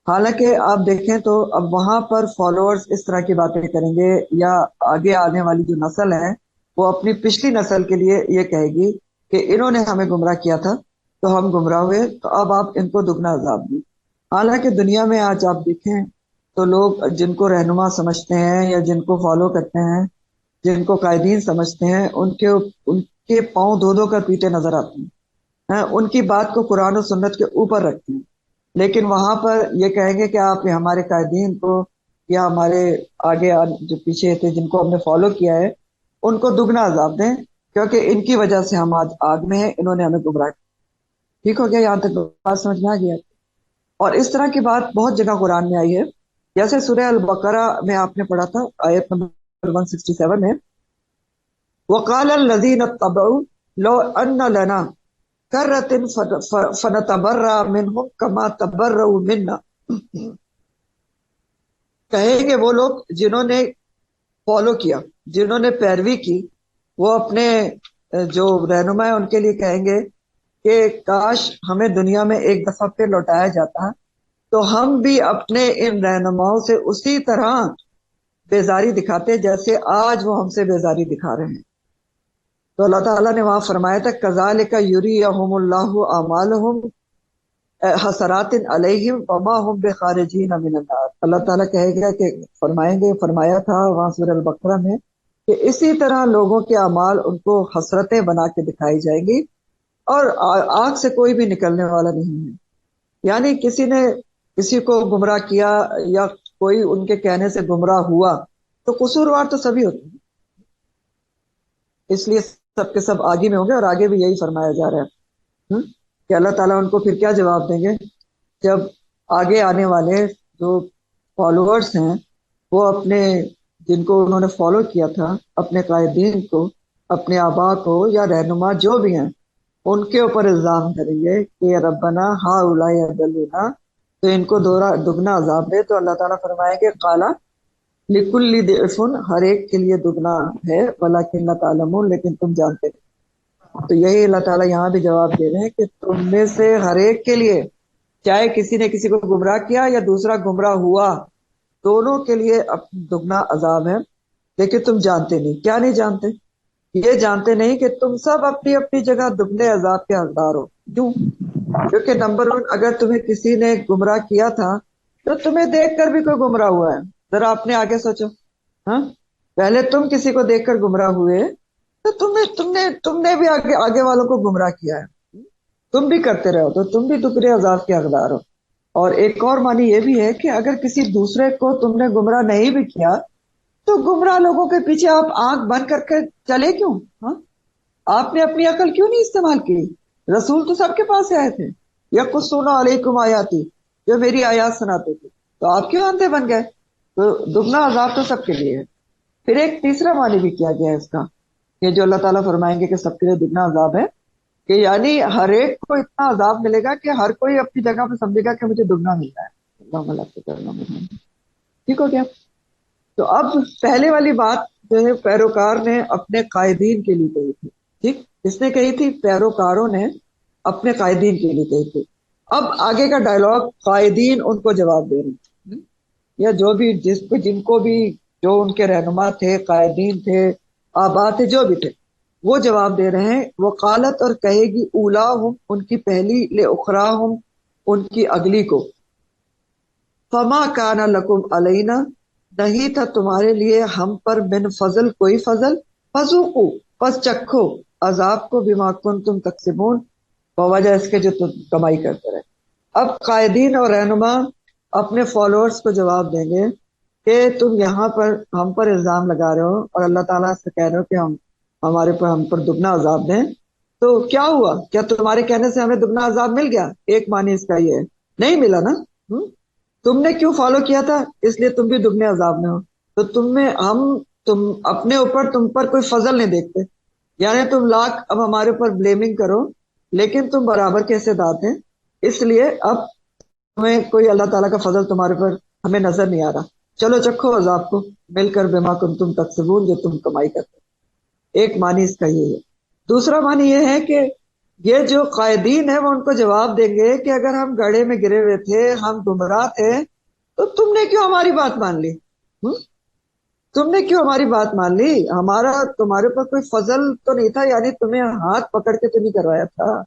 حالانکہ آپ دیکھیں تو اب وہاں پر فالوورز اس طرح کی باتیں کریں گے، یا آگے آنے والی جو نسل ہے وہ اپنی پچھلی نسل کے لیے یہ کہے گی کہ انہوں نے ہمیں گمراہ کیا تھا تو ہم گمراہ ہوئے، تو اب آپ ان کو دگنا عذاب دیں. حالانکہ دنیا میں آج آپ دیکھیں تو لوگ جن کو رہنما سمجھتے ہیں یا جن کو فالو کرتے ہیں، جن کو قائدین سمجھتے ہیں، ان کے پاؤں دھو دھو کر پیتے نظر آتے ہیں، ان کی بات کو قرآن و سنت کے اوپر رکھتے ہیں. لیکن وہاں پر یہ کہیں گے کہ آپ ہمارے قائدین کو یا ہمارے آگے جو پیچھے تھے جن کو ہم نے فالو کیا ہے ان کو دگنا عذاب دیں، کیونکہ ان کی وجہ سے ہم آج آگ میں ہیں، انہوں نے ہمیں گمراہ کیا. ٹھیک ہو گیا؟ یہاں تک بات سمجھ میں آ گیا. اور اس طرح کی بات بہت جگہ قرآن میں آئی ہے. جیسے سورہ البقرہ میں آپ نے پڑھا تھا آیت نمبر 167 میں، وَقَالَ الَّذِينَ اتَّبَعُوا لَوْ أَنَّ لَنَا كَرَّةً فَنَتَبَرَّأَ مِنْهُمْ كَمَا تَبَرَّؤُوا مِنَّا. کہیں گے وہ لوگ جنہوں نے فالو کیا، جنہوں نے پیروی کی، وہ اپنے جو رہنما ہیں ان کے لیے کہیں گے کہ کاش ہمیں دنیا میں ایک دفعہ پھر لوٹایا جاتا تو ہم بھی اپنے ان رہنماؤں سے اسی طرح بیزاری دکھاتے جیسے آج وہ ہم سے بیزاری دکھا رہے ہیں. تو اللہ تعالیٰ نے وہاں فرمایا تھا کذالک یریہم اللہ اعمالہم حسرات علیہم وما ہم بخارجین من النار. اللہ تعالیٰ کہے گا کہ فرمایا تھا وہاں سورہ البقرہ میں کہ اسی طرح لوگوں کے اعمال ان کو حسرتیں بنا کے دکھائی جائیں گی، اور آگ سے کوئی بھی نکلنے والا نہیں ہے. یعنی کسی نے کسی کو گمراہ کیا یا کوئی ان کے کہنے سے گمراہ ہوا تو قصوروار تو سبھی ہوتے ہیں، اس لیے سب کے سب آگے میں ہوں گے. اور آگے بھی یہی فرمایا جا رہا ہے کہ اللہ تعالیٰ ان کو پھر کیا جواب دیں گے جب آگے آنے والے جو فالوورز ہیں وہ اپنے جن کو انہوں نے فالو کیا تھا، اپنے قائدین کو اپنے آبا کو یا رہنما جو بھی ہیں ان کے اوپر الزام کریں گے کہ ربنا ہؤلاء اضلونا، تو ان کو دگنا عذاب دے، تو اللہ تعالیٰ فرمائیں گے قالا لکل ضعف، ہر ایک کے لیے دگنا ہے، ولکن لا تعلمون، لیکن تم جانتے نہیں۔ تو یہی اللہ تعالیٰ یہاں بھی جواب دے رہے ہیں کہ تم میں سے ہر ایک کے لیے، چاہے کسی نے کسی کو گمراہ کیا یا دوسرا گمراہ ہوا، دونوں کے لیے دگنا عذاب ہے، لیکن تم جانتے نہیں۔ کیا نہیں جانتے؟ یہ جانتے نہیں کہ تم سب اپنی اپنی جگہ دگنے عذاب کے حقدار ہو۔ کیوں؟ کیونکہ نمبر 1، اگر تمہیں کسی نے گمراہ کیا تھا تو تمہیں دیکھ کر بھی کوئی گمراہ ہوا ہے؟ ذرا اپنے آگے سوچو۔ ہاں، پہلے تم کسی کو دیکھ کر گمراہ ہوئے تو تم نے بھی آگے والوں کو گمراہ کیا ہے، تم بھی کرتے رہو، تو تم بھی دگنے عذاب کے حقدار ہو۔ اور ایک اور معنی یہ بھی ہے کہ اگر کسی دوسرے کو تم نے گمراہ نہیں بھی کیا تو گمراہ لوگوں کے پیچھے آپ آنکھ بند کر کے چلے کیوں؟ ہاں، آپ نے اپنی عقل کیوں نہیں استعمال کی؟ رسول تو سب کے پاس آئے تھے، یقصون علیکم آیاتی، جو میری آیات سناتے تھے، تو آپ کیوں اندھے بن گئے؟ تو دگنا عذاب تو سب کے لیے ہے۔ پھر ایک تیسرا معنی بھی کیا گیا ہے اس کا، کہ جو اللہ تعالیٰ فرمائیں گے کہ سب کے لیے دگنا عذاب ہے، کہ یعنی ہر ایک کو اتنا عذاب ملے گا کہ ہر کوئی اپنی جگہ پہ سمجھے گا کہ مجھے دگنا مل رہا ہے۔ اللہ اللہ سے کرنا مجھے، ٹھیک ہو گیا؟ تو اب پہلے والی بات جو ہے پیروکار نے اپنے قائدین کے لیے کہی تھی، ٹھیک؟ کس نے کہی تھی؟ پیروکاروں نے اپنے قائدین کے لیے کہی تھی۔ اب آگے کا ڈائلاگ قائدین ان کو جواب دے رہے ہیں، یا جو بھی جن کو بھی جو ان کے رہنما تھے، قائدین تھے، آبا تھے، جو بھی تھے، وہ جواب دے رہے ہیں۔ وہ قالت، اور کہے گی، اولاہم، ان کی پہلی، لے اخراہم، ان کی اگلی کو، فما کان لکم علینا، نہیں تھا تمہارے لیے ہم پر، من فضل، کوئی فضل، فذوقوا، پس چکھو، عذاب کو، بما کنتم تکسبون، بوجہ اس کے جو تم کمائی کرتے رہے۔ اب قائدین اور رہنما اپنے فالوورز کو جواب دیں گے کہ تم یہاں پر ہم پر الزام لگا رہے ہو اور اللہ تعالیٰ سے کہہ رہے ہو کہ ہم پر دگنا عذاب دیں، تو کیا ہوا؟ کیا تمہارے کہنے سے ہمیں دگنا عذاب مل گیا؟ ایک معنی اس کا یہ ہے، نہیں ملا نا۔ تم نے کیوں فالو کیا تھا، اس لیے تم بھی دگنے عذاب میں ہو۔ تو تم اپنے اوپر، تم پر کوئی فضل نہیں دیکھتے، یعنی تم لاکھ اب ہمارے اوپر بلیمنگ کرو لیکن تم برابر کے حصے دار ہیں، اس لیے اب تمہیں کوئی اللہ تعالیٰ کا فضل تمہارے پر ہمیں نظر نہیں آ رہا، چلو چکھو عذاب کو، مل کر، بما کنتم تکسبون، جو تم کمائی کرتے۔ ایک معنی اس کا یہ ہے۔ دوسرا معنی یہ ہے کہ یہ جو قائدین ہیں وہ ان کو جواب دیں گے کہ اگر ہم گڑھے میں گرے ہوئے تھے، ہم گمراہ تھے، تو تم نے کیوں ہماری بات مان لی؟ تم نے کیوں ہماری بات مان لی؟ ہمارا تمہارے پر کوئی فضل تو نہیں تھا، یعنی تمہیں ہاتھ پکڑ کے تو نہیں کروایا تھا،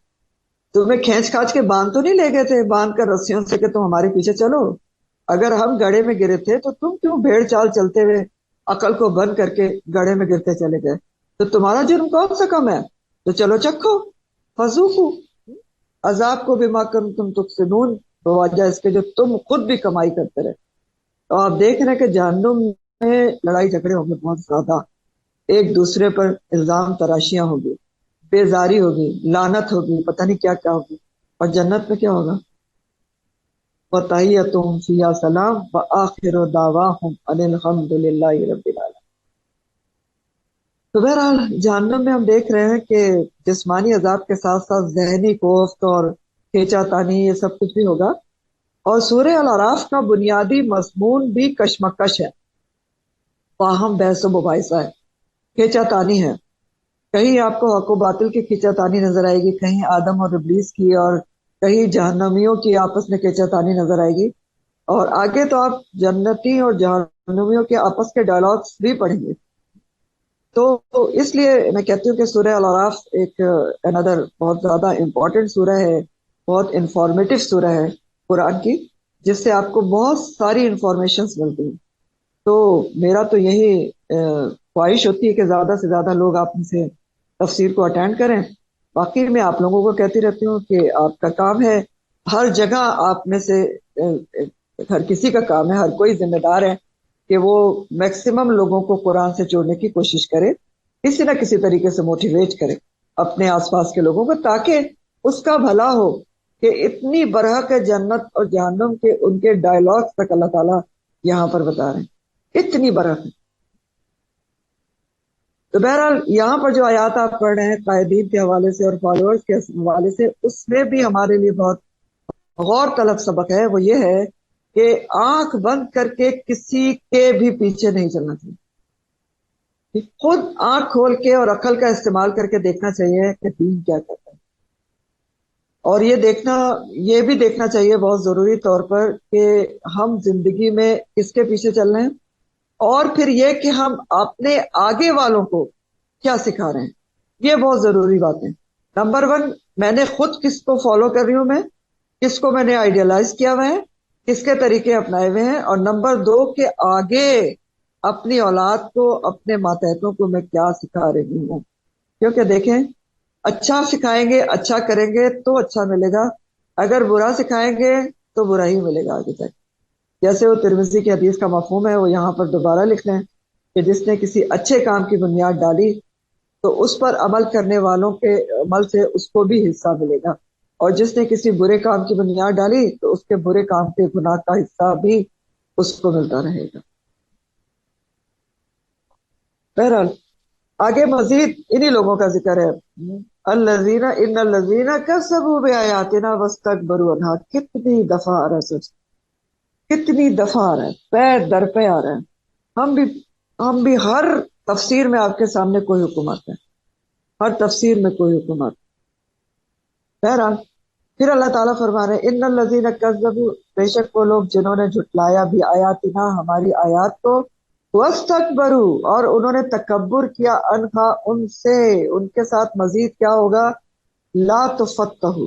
تمہیں کھینچ کھانچ کے باندھ تو نہیں لے گئے تھے، باندھ کر رسیوں سے کہ تم ہمارے پیچھے چلو۔ اگر ہم گڑھے میں گرے تھے تو تم کیوں بھیڑ چال چلتے ہوئے عقل کو بند کر کے گڑھے میں گرتے چلے گئے؟ تو تمہارا جرم کون سا کم ہے؟ تو چلو چکھو، فذوقوا، عذاب کو، بما کنتم تکسبون، بوجہ اس کے جو تم خود بھی کمائی کرتے رہے۔ تو آپ دیکھ رہے ہیں کہ جہنم میں لڑائی جھگڑے ہوں گے بہت زیادہ، ایک دوسرے پر الزام تراشیاں ہوگی، بیزاری ہوگی، لعنت ہوگی، پتہ نہیں کیا کیا ہوگی۔ اور جنت میں کیا ہوگا؟ وَتَحِيَّتُهُمْ فِيهَا سَلَامٌ وَآخِرُ دَعْوَاهُمْ أَنِ الْحَمْدُ لِلَّهِ رَبِّ الْعَالَمِينَ۔ تو بہرحال جہنم میں ہم دیکھ رہے ہیں کہ جسمانی عذاب کے ساتھ ساتھ ذہنی کوفت اور کھینچا تانی، یہ سب کچھ بھی ہوگا۔ اور سورہ الاعراف کا بنیادی مضمون بھی کشمکش ہے، باہم بحث و مباحثہ ہے، کھینچا تانی ہے۔ کہیں آپ کو حق و باطل کی کھینچا تانی نظر آئے گی، کہیں آدم اور ابلیس کی، اور کہیں جہنمیوں کی آپس میں کھینچا تانی نظر آئے گی، اور آگے تو آپ جنتی اور جہنمیوں کے آپس کے ڈائلاگس بھی پڑھیں گے۔ تو اس لیے میں کہتی ہوں کہ سورہ الاعراف ایک اندر بہت زیادہ امپورٹنٹ سورہ ہے، بہت انفارمیٹیو سورہ ہے قرآن کی، جس سے آپ کو بہت ساری انفارمیشنز ملتی ہیں۔ تو میرا تو یہی خواہش ہوتی ہے کہ زیادہ سے زیادہ لوگ آپ میں سے تفسیر کو اٹینڈ کریں۔ باقی میں آپ لوگوں کو کہتی رہتی ہوں کہ آپ کا کام ہے، ہر جگہ آپ میں سے ہر کسی کا کام ہے، ہر کوئی ذمہ دار ہے کہ وہ میکسیمم لوگوں کو قرآن سے جوڑنے کی کوشش کرے، کسی نہ کسی طریقے سے موٹیویٹ کرے اپنے آس پاس کے لوگوں کو، تاکہ اس کا بھلا ہو کہ اتنی برحق ہے جنت اور جہنم کے ان کے ڈائلاگ تک اللہ تعالیٰ یہاں پر بتا رہے ہیں، اتنی برحق ہے۔ تو بہرحال یہاں پر جو آیات آپ پڑھ رہے ہیں قائدین کے حوالے سے اور فالوورز کے حوالے سے، اس میں بھی ہمارے لیے بہت غور طلب سبق ہے، وہ یہ ہے کہ آنکھ بند کر کے کسی کے بھی پیچھے نہیں چلنا چاہیے، خود آنکھ کھول کے اور عقل کا استعمال کر کے دیکھنا چاہیے کہ دین کیا کہتا ہے، اور یہ بھی دیکھنا چاہیے بہت ضروری طور پر کہ ہم زندگی میں کس کے پیچھے چل رہے ہیں، اور پھر یہ کہ ہم اپنے آگے والوں کو کیا سکھا رہے ہیں، یہ بہت ضروری بات ہے۔ نمبر 1، میں نے خود کس کو فالو کر رہی ہوں، میں کس کو میں نے آئیڈیالائز کیا ہوا ہے، کس کے طریقے اپنائے ہوئے ہیں، اور نمبر 2 کہ آگے اپنی اولاد کو، اپنے ماتحتوں کو میں کیا سکھا رہی ہوں، کیونکہ دیکھیں اچھا سکھائیں گے، اچھا کریں گے تو اچھا ملے گا، اگر برا سکھائیں گے تو برا ہی ملے گا آگے تک۔ جیسے وہ ترمذی کی حدیث کا مفہوم ہے، وہ یہاں پر دوبارہ لکھ لیں کہ جس نے کسی اچھے کام کی بنیاد ڈالی تو اس پر عمل کرنے والوں کے عمل سے اس کو بھی حصہ ملے گا، اور جس نے کسی برے کام کی بنیاد ڈالی تو اس کے برے کام کے گناہ کا حصہ بھی اس کو ملتا رہے گا۔ بہرحال آگے مزید انہی لوگوں کا ذکر ہے، الذین ان الذین کذبوا بآیاتنا واستکبروا عنہا۔ کتنی دفعہ آ رہا ہے، سوچ کتنی دفعہ آ رہا ہے، پے در پہ آ رہا ہے۔ ہم بھی ہر تفسیر میں آپ کے سامنے کوئی حکم آتا ہے، ہر تفسیر میں کوئی حکم آتا ہے۔ بہرحال پھر اللہ تعالیٰ فرما رہے ہیں ان الذین کذبوا، بے شک وہ لوگ جنہوں نے جھٹلایا بھی آیاتنا، ہماری آیات کو، واستکبروا، اور انہوں نے تکبر کیا، انہا ان سے، ان کے ساتھ مزید کیا ہوگا، لا تفتح،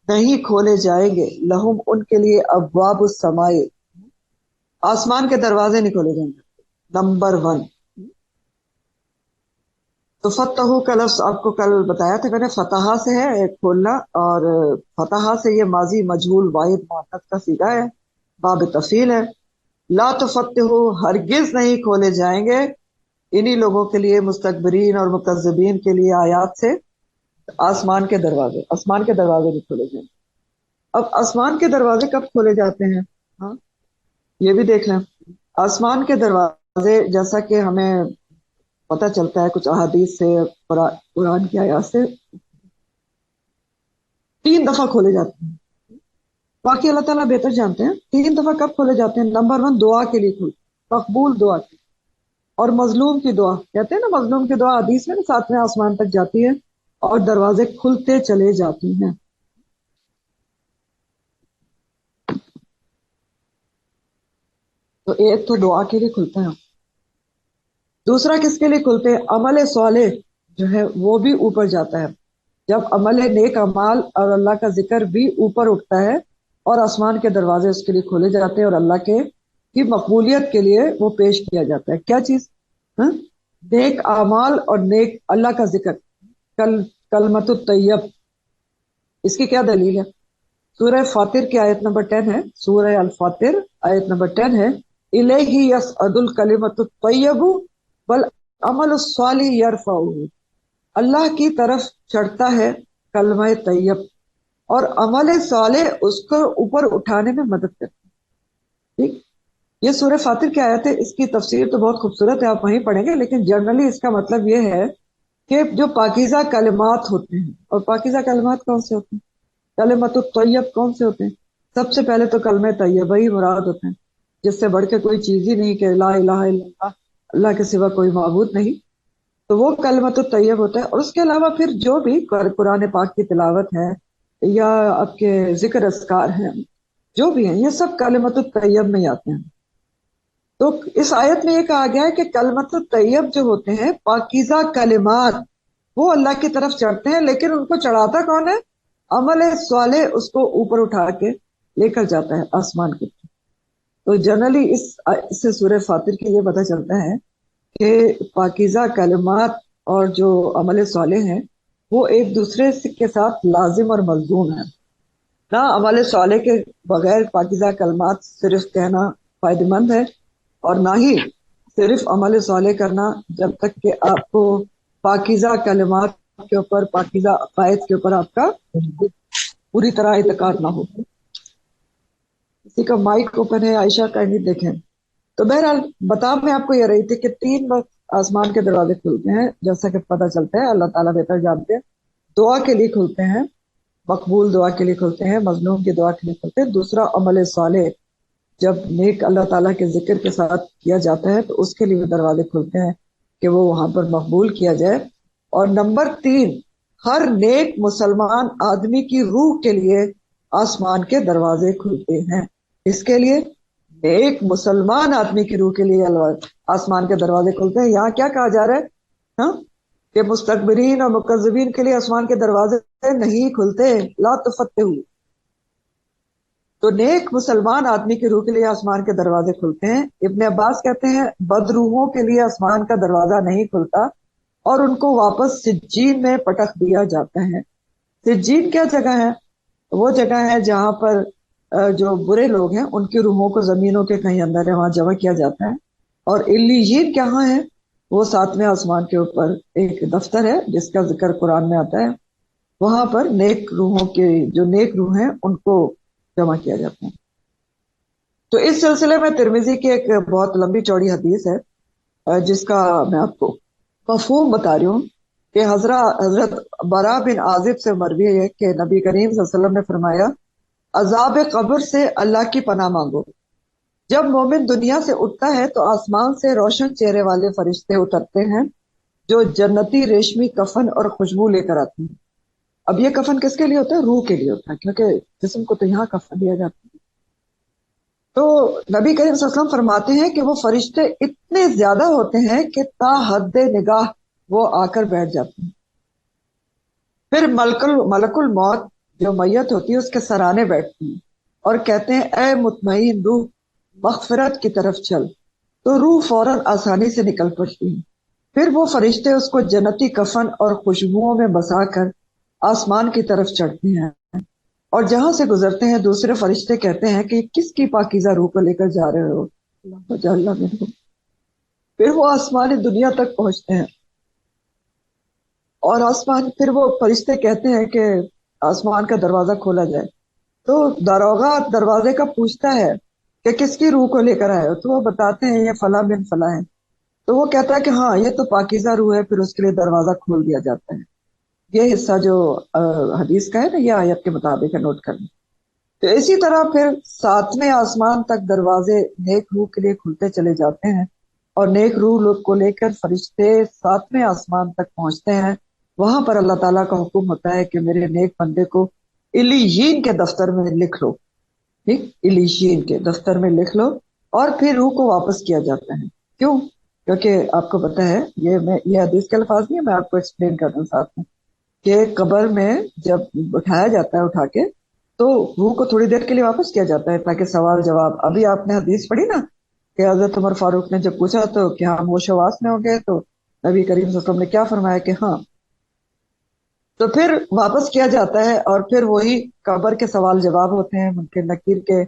نہیں کھولے جائیں گے، لہم ان کے لیے، ابواب السماء، آسمان کے دروازے نہیں کھولے جائیں گے۔ نمبر 1 تو فتح کا لفظ آپ کو کل بتایا تھا میں نے، فتح سے ہے ایک کھولنا، اور فتح سے یہ ماضی مجہول واحد مؤنث کا صیغہ ہے، باب تفعیل ہے۔ لا تفتح، ہرگز نہیں کھولے جائیں گے انہی لوگوں کے لیے، مستکبرین اور مکذبین کے لیے آیات سے، آسمان کے دروازے، آسمان کے دروازے نہیں کھولے جائیں گے۔ اب آسمان کے دروازے کب کھولے جاتے ہیں، ہاں یہ بھی دیکھ لیں۔ آسمان کے دروازے جیسا کہ ہمیں پتہ چلتا ہے کچھ احادیث سے، قرآن کی آیات سے، 3 دفعہ کھولے جاتے ہیں، باقی اللہ تعالیٰ بہتر جانتے ہیں 3 دفعہ کب کھولے جاتے ہیں۔ نمبر 1 دعا کے لیے کھولتے، مقبول دعا کی، اور مظلوم کی دعا، کہتے ہیں نا مظلوم کی دعا حدیث میں 7ویں آسمان تک جاتی ہے اور دروازے کھلتے چلے جاتی ہیں۔ تو ایک تو دعا کے لیے کھلتے ہیں، دوسرا کس کے لیے کھلتے ہیں، عمل صالح جو ہے وہ بھی اوپر جاتا ہے، جب عمل نیک اعمال اور اللہ کا ذکر بھی اوپر اٹھتا ہے اور آسمان کے دروازے اس کے لیے کھولے جاتے ہیں، اور اللہ کے کی مقبولیت کے لیے وہ پیش کیا جاتا ہے۔ کیا چیز، ہاں نیک اعمال اور نیک اللہ کا ذکر، کلمت الطیب، اس کی کیا دلیل ہے، سورہ فاطر کی آیت نمبر 10 ہے، سورہ الفاطر آیت نمبر 10 ہے، الیہ یصعد الکلمۃ الطیب والعمل الصالح یرفعہ، اللہ کی طرف چڑھتا ہے کلمہ طیب اور عمل صالح اس کو اوپر اٹھانے میں مدد کرتا ہے۔ ٹھیک، یہ سورہ فاطر کی آیت ہے، اس کی تفسیر تو بہت خوبصورت ہے، آپ وہیں پڑھیں گے، لیکن جنرلی اس کا مطلب یہ ہے کہ جو پاکیزہ کلمات ہوتے ہیں، اور پاکیزہ کلمات کون سے ہوتے ہیں، کلمۃ الطیب کون سے ہوتے ہیں، سب سے پہلے تو کلمہ طیبہ ہی مراد ہوتے ہیں، جس سے بڑھ کے کوئی چیز ہی نہیں کہ لا الہ الا اللہ، اللہ کے سوا کوئی معبود نہیں، تو وہ کلمۃ الطیب ہوتا ہے۔ اور اس کے علاوہ پھر جو بھی قرآن پاک کی تلاوت ہے یا آپ کے ذکر اذکار ہیں جو بھی ہیں، یہ سب کلمۃ الطیب میں ہی آتے ہیں۔ تو اس آیت میں یہ کہا گیا ہے کہ کلمۃ الطیب جو ہوتے ہیں، پاکیزہ کلمات، وہ اللہ کی طرف چڑھتے ہیں، لیکن ان کو چڑھاتا کون ہے، عمل صالح اس کو اوپر اٹھا کے لے کر جاتا ہے آسمان کی طرف۔ تو جنرلی اس سے سورہ فاطر کے یہ پتہ چلتا ہے کہ پاکیزہ کلمات اور جو عمل صالح ہیں وہ ایک دوسرے کے ساتھ لازم اور ملزوم ہیں، نہ عمل صالح کے بغیر پاکیزہ کلمات صرف کہنا فائدہ مند ہے، اور نہ ہی صرف عمل صالح کرنا جب تک کہ آپ کو پاکیزہ کلمات کے اوپر، پاکیزہ عقائد کے اوپر آپ کا پوری طرح اعتقاد نہ ہو۔ کسی کا مائک اوپن ہے، عائشہ کا نہیں دیکھیں۔ تو بہرحال بتا میں آپ کو یہ رہی تھی کہ 3 وقت آسمان کے دروازے کھلتے ہیں، جیسا کہ پتہ چلتا ہے اللہ تعالیٰ بہتر جانتے ہیں، دعا کے لیے کھلتے ہیں، مقبول دعا کے لیے کھلتے ہیں، مظلوم کی دعا کے لیے کھلتے ہیں۔ دوسرا عمل صالح جب نیک اللہ تعالیٰ کے ذکر کے ساتھ کیا جاتا ہے تو اس کے لیے بھی دروازے کھلتے ہیں کہ وہ وہاں پر مقبول کیا جائے۔ اور نمبر 3، ہر نیک مسلمان آدمی کی روح کے لیے آسمان کے دروازے کھلتے ہیں۔ اس کے لیے ایک مسلمان آدمی کی روح کے لیے آسمان کے دروازے کھلتے ہیں۔ یہاں کیا کہا جا رہا ہے؟ ہاں کہ مستکبرین اور مکذبین کے لیے آسمان کے دروازے نہیں کھلتے، لا تفتحوا۔ تو نیک مسلمان آدمی کی روح کے لیے آسمان کے دروازے کھلتے ہیں۔ ابن عباس کہتے ہیں بدروحوں کے لیے آسمان کا دروازہ نہیں کھلتا اور ان کو واپس سجین میں پٹخ دیا جاتا ہے۔ سجین کیا جگہ ہے؟ وہ جگہ ہے جہاں پر جو برے لوگ ہیں ان کی روحوں کو زمینوں کے کہیں اندر ہے، وہاں جمع کیا جاتا ہے۔ اور علیین کہاں ہے؟ وہ 7ویں آسمان کے اوپر ایک دفتر ہے جس کا ذکر قرآن میں آتا ہے، وہاں پر نیک روحوں کے جو نیک روح ہیں ان کو جمع کیا جاتا ہے۔ تو اس سلسلے میں ترمذی کی ایک بہت لمبی چوڑی حدیث ہے جس کا میں آپ کو مفہوم بتا رہی ہوں کہ حضرت برا بن عازب سے مروی ہے کہ نبی کریم صلی اللہ علیہ وسلم نے فرمایا عذاب قبر سے اللہ کی پناہ مانگو۔ جب مومن دنیا سے اٹھتا ہے تو آسمان سے روشن چہرے والے فرشتے اترتے ہیں جو جنتی ریشمی کفن اور خوشبو لے کر آتے ہیں۔ اب یہ کفن کس کے لیے ہوتا ہے؟ روح کے لیے ہوتا ہے، کیونکہ جسم کو تو یہاں کفن دیا جاتا ہے۔ تو نبی کریم صلی اللہ علیہ وسلم فرماتے ہیں کہ وہ فرشتے اتنے زیادہ ہوتے ہیں کہ تا حد نگاہ وہ آ کر بیٹھ جاتے ہیں۔ پھر ملک الموت جو میت ہوتی ہے اس کے سرانے بیٹھتی ہیں اور کہتے ہیں اے مطمئن روح مغفرت کی طرف چل، تو روح فوراً آسانی سے نکل پڑتی ہے۔ پھر وہ فرشتے اس کو جنتی کفن اور خوشبوؤں میں بسا کر آسمان کی طرف چڑھتے ہیں اور جہاں سے گزرتے ہیں دوسرے فرشتے کہتے ہیں کہ کس کی پاکیزہ روح کو لے کر جا رہے ہو؟ اللہ منہ۔ پھر وہ آسمان دنیا تک پہنچتے ہیں اور پھر وہ فرشتے کہتے ہیں کہ آسمان کا دروازہ کھولا جائے، تو داروغہ دروازے کا پوچھتا ہے کہ کس کی روح کو لے کر آئے ہو؟ تو وہ بتاتے ہیں یہ فلاں بن فلاں ہے۔ تو وہ کہتا ہے کہ ہاں یہ تو پاکیزہ روح ہے، پھر اس کے لیے دروازہ کھول دیا جاتا ہے۔ یہ حصہ جو حدیث کا ہے نا، یہ آیت کے مطابق ہے، نوٹ کریں۔ تو اسی طرح پھر 7ویں آسمان تک دروازے نیک روح کے لیے کھلتے چلے جاتے ہیں اور نیک روح لوگ کو لے کر فرشتے 7ویں آسمان تک پہنچتے ہیں۔ وہاں پر اللہ تعالیٰ کا حکم ہوتا ہے کہ میرے نیک بندے کو علیین کے دفتر میں لکھ لو، ٹھیک، علیین کے دفتر میں لکھ لو، اور پھر روح کو واپس کیا جاتا ہے۔ کیوں؟ کیونکہ آپ کو پتہ ہے یہ حدیث کے الفاظ نہیں ہے، میں آپ کو ایکسپلین کر دوں ساتھ میں، کہ قبر میں جب اٹھایا جاتا ہے اٹھا کے تو روح کو تھوڑی دیر کے لیے واپس کیا جاتا ہے تاکہ سوال جواب۔ ابھی آپ نے حدیث پڑھی نا کہ حضرت عمر فاروق نے جب پوچھا تو کیا ہم ہوش و حواس میں ہو گئے، تو نبی کریم صلی اللہ علیہ وسلم نے کیا فرمایا کہ ہاں۔ تو پھر واپس کیا جاتا ہے اور پھر وہی قبر کے سوال جواب ہوتے ہیں منکر نکیر کے،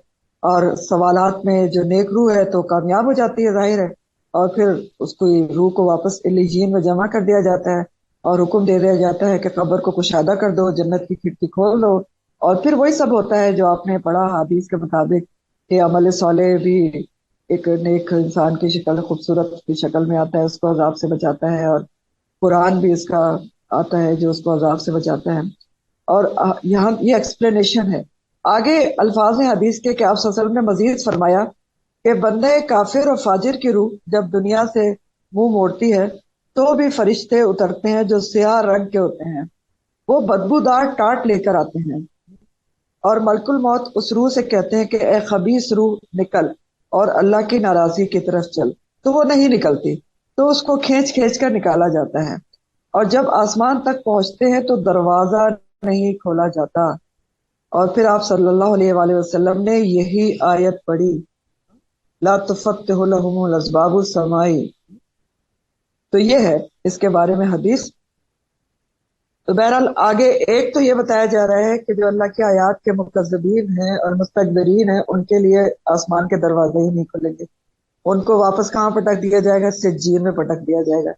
اور سوالات میں جو نیک روح ہے تو کامیاب ہو جاتی ہے ظاہر ہے، اور پھر اس کو روح کو واپس علیین میں جمع کر دیا جاتا ہے اور حکم دے دیا جاتا ہے کہ قبر کو کشادہ کر دو، جنت کی کھڑکی کھول دو، اور پھر وہی سب ہوتا ہے جو آپ نے پڑھا حدیث کے مطابق کہ عمل صالح بھی ایک نیک انسان کی شکل، خوبصورت کی شکل میں آتا ہے، اس کو عذاب سے بچاتا ہے، اور قرآن بھی اس کا آتا ہے جو اس کو عذاب سے بچاتا ہے۔ اور یہاں یہ ایکسپلینیشن ہے۔ آگے الفاظ ہیں حدیث کے کہ آپ صلی اللہ علیہ وسلم نے مزید فرمایا کہ بندے کافر اور فاجر کی روح جب دنیا سے منہ موڑتی ہے تو بھی فرشتے اترتے ہیں جو سیاہ رنگ کے ہوتے ہیں، وہ بدبودار ٹاٹ لے کر آتے ہیں، اور ملک الموت اس روح سے کہتے ہیں کہ اے خبیث روح نکل اور اللہ کی ناراضی کی طرف چل، تو وہ نہیں نکلتی، تو اس کو کھینچ کھینچ کر نکالا جاتا ہے، اور جب آسمان تک پہنچتے ہیں تو دروازہ نہیں کھولا جاتا۔ اور پھر آپ صلی اللہ علیہ وآلہ وسلم نے یہی آیت پڑھی لا تفتح لهم الاسباب السمائی۔ تو یہ ہے اس کے بارے میں حدیث۔ تو بہرحال آگے ایک تو یہ بتایا جا رہا ہے کہ جو اللہ کی آیات کے مکذبین ہیں اور مستکبرین ہیں ان کے لیے آسمان کے دروازے ہی نہیں کھلیں گے، ان کو واپس کہاں پٹک دیا جائے گا؟ سجین میں پٹک دیا جائے گا۔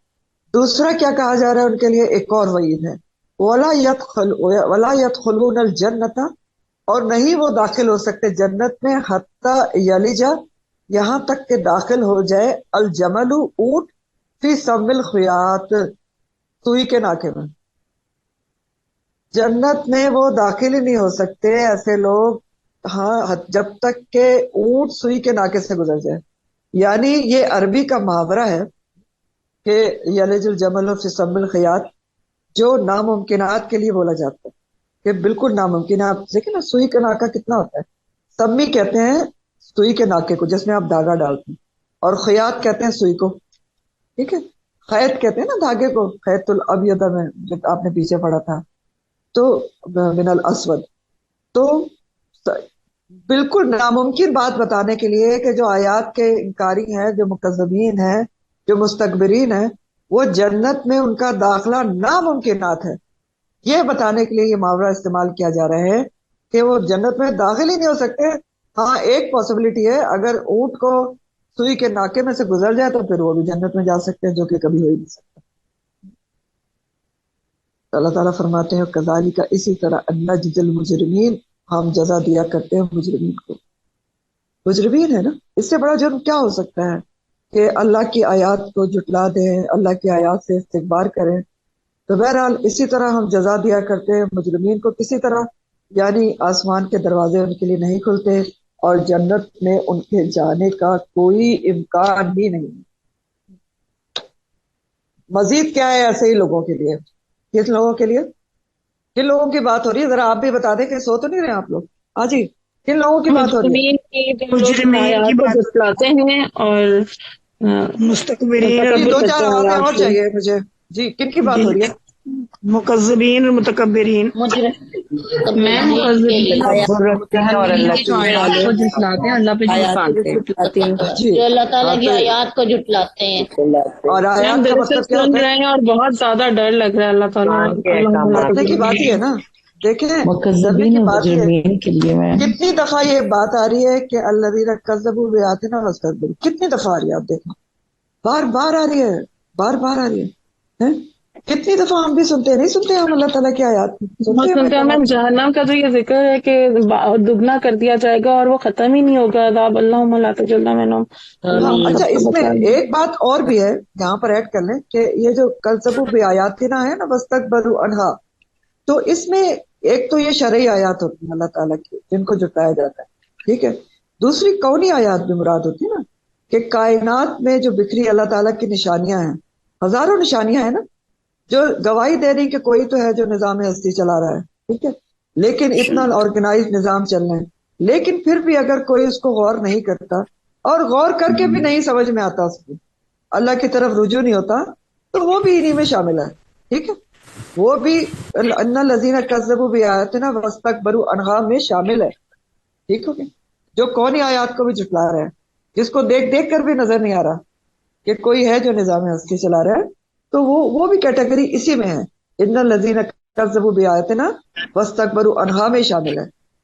دوسرا کیا کہا جا رہا ہے ان کے لیے؟ ایک اور وعید ہے وَلَا يَدْخُلُونَ الْجَنَّةَ، اور نہیں وہ داخل ہو سکتے جنت میں حتی یلج، یہاں تک کہ داخل ہو جائے الجمل اونٹ فی سم الخیاط، سوئی کے ناکے میں. جنت میں وہ داخل ہی نہیں ہو سکتے ایسے لوگ، ہاں، جب تک کہ اونٹ سوئی کے ناکے سے گزر جائے. یعنی یہ عربی کا محاورہ ہے کہ یلج الجمل فی سم الخیاط، جو ناممکنات کے لیے بولا جاتا ہے کہ بالکل ناممکن ہے. آپ دیکھیں نا سوئی کا ناکا کتنا ہوتا ہے. سمی کہتے ہیں سوئی کے ناکے کو جس میں آپ دھاگا ڈالتے ہیں، اور خیاط کہتے ہیں سوئی کو. ٹھیک ہے، خیط کہتے ہیں نا دھاگے کو، خیط الابیض میں جب آپ نے پیچھے پڑھا تھا تو من الاسود. تو بالکل ناممکن بات بتانے کے لیے کہ جو آیات کے انکاری ہیں، جو مکذبین ہیں، جو مستکبرین ہیں، وہ جنت میں ان کا داخلہ ناممکنات ہے، یہ بتانے کے لیے یہ محاورہ استعمال کیا جا رہا ہے کہ وہ جنت میں داخل ہی نہیں ہو سکتے. ہاں ایک پاسبلٹی ہے، اگر اونٹ کو سوئی کے ناکے میں سے گزر جائے تو پھر وہ بھی جنت میں جا سکتے ہیں، جو کہ کبھی ہو ہی نہیں سکتا. اللہ تعالیٰ فرماتے ہیں کذالک، اسی طرح نجزی المجرمین، ہم جزا دیا کرتے ہیں مجرمین کو. مجرمین ہے نا، اس سے بڑا جرم کیا ہو سکتا ہے کہ اللہ کی آیات کو جھٹلا دیں، اللہ کی آیات سے استکبار کریں. تو بہرحال اسی طرح ہم جزا دیا کرتے ہیں مجرمین کو کسی طرح، یعنی آسمان کے دروازے ان کے لیے نہیں کھلتے اور جنت میں ان کے جانے کا کوئی امکان ہی نہیں. مزید کیا ہے ایسے ہی لوگوں کے لیے؟ کس لوگوں کے لیے؟ کن لوگوں کی بات ہو رہی ہے؟ ذرا آپ بھی بتا دیں کہ سو تو نہیں رہے آپ لوگ. ہاں جی، کن لوگوں کی بات ہو رہی ہے؟ مجرمین کی جو لوگ مجرمین کی آیات کو بات، جھٹلاتے ہیں اور مستکبرین جی تکبر دو کرتے چار ہیں آوازیں آیات اور سے. چاہیے مجھے. جی کن کی بات جی، ہو رہی ہے؟ مکذبین اور متکبرین. میں مقذبین تکبر رکھتے ہیں اور جہنمی اللہ کی کی جو آیات کو جھٹلاتے ہیں، اللہ پہ جھوٹ آیات کو باندھتے ہیں. جھٹلاتے ہیں. جی جو اللہ تعالیٰ ہاں کی تو آیات کو جھٹلاتے ہیں اور ہم آیات کا دل سے مطلب کیا سن ہوتا ہے؟ رہے ہیں اور بہت زیادہ ڈر لگ رہا ہے. اللہ تعالیٰ قرآن کے اللہ احکامات ڈرنے کی تعالیٰ بات ہی ہے نا. دیکھیں ڈرنے مکذبین کی اور بات ہی ہے. مجرمین کے لیے میں کتنی دفعہ یہ بات آ رہی ہے کہ الذین کذبوا بآیاتنا واستکبروا، کتنی دفعہ آ رہی ہے؟ آپ دیکھیں بار بار آ رہی ہے، بار بار آ رہی ہے. ہیں؟ کتنی دفعہ ہم بھی سنتے ہیں، نہیں سنتے ہم اللہ تعالیٰ کی آیات سنتے بہت ہیں سنتے ہیں. احکامات. ہمیں جہنم کا جو یہ ذکر ہے کہ دگنا کر دیا جائے گا اور وہ ختم ہی نہیں ہوگا عذاب. اللہم لا تجلنا منہم. ہاں اللہ اچھا، سب کو اس میں بچا لیں. ایک بات اور بھی ہے یہاں پر ایڈ کر لیں کہ یہ جو کذبوا بآیاتنا ہے نا واستکبروا عنہا، تو اس میں ایک تو یہ شرعی آیات ہوتی ہیں اللہ تعالیٰ کی جن کو جٹایا جاتا ہے، ٹھیک ہے. دوسری کونی آیات بھی مراد ہوتی ہے نا، کہ کائنات میں جو بکھری اللہ تعالیٰ کی نشانیاں ہیں، ہزاروں نشانیاں ہیں نا، جو گواہی دے رہی کہ کوئی تو ہے جو نظام ہستی چلا رہا ہے، ٹھیک ہے، لیکن اتنا آرگنائز نظام چل رہے ہیں. لیکن پھر بھی اگر کوئی اس کو غور نہیں کرتا اور غور کر کے بھی نہیں سمجھ میں آتا، اس کو اللہ کی طرف رجوع نہیں ہوتا، تو وہ بھی انہی میں شامل ہے. ٹھیک ہے، وہ بھی ان الذین کذبوا بآیاتنا واستکبروا عنہا میں شامل ہے. ٹھیک ہو گیا، جو کونی آیات کو بھی جھٹلا رہا ہے، جس کو دیکھ دیکھ کر بھی نظر نہیں آ رہا کہ کوئی ہے جو نظام ہستی چلا رہا ہے، تو وہ بھی کیٹیگری اسی میں ہے. ان الذین کذبوا بآیاتنا واستکبروا عنہا میں شامل ہے،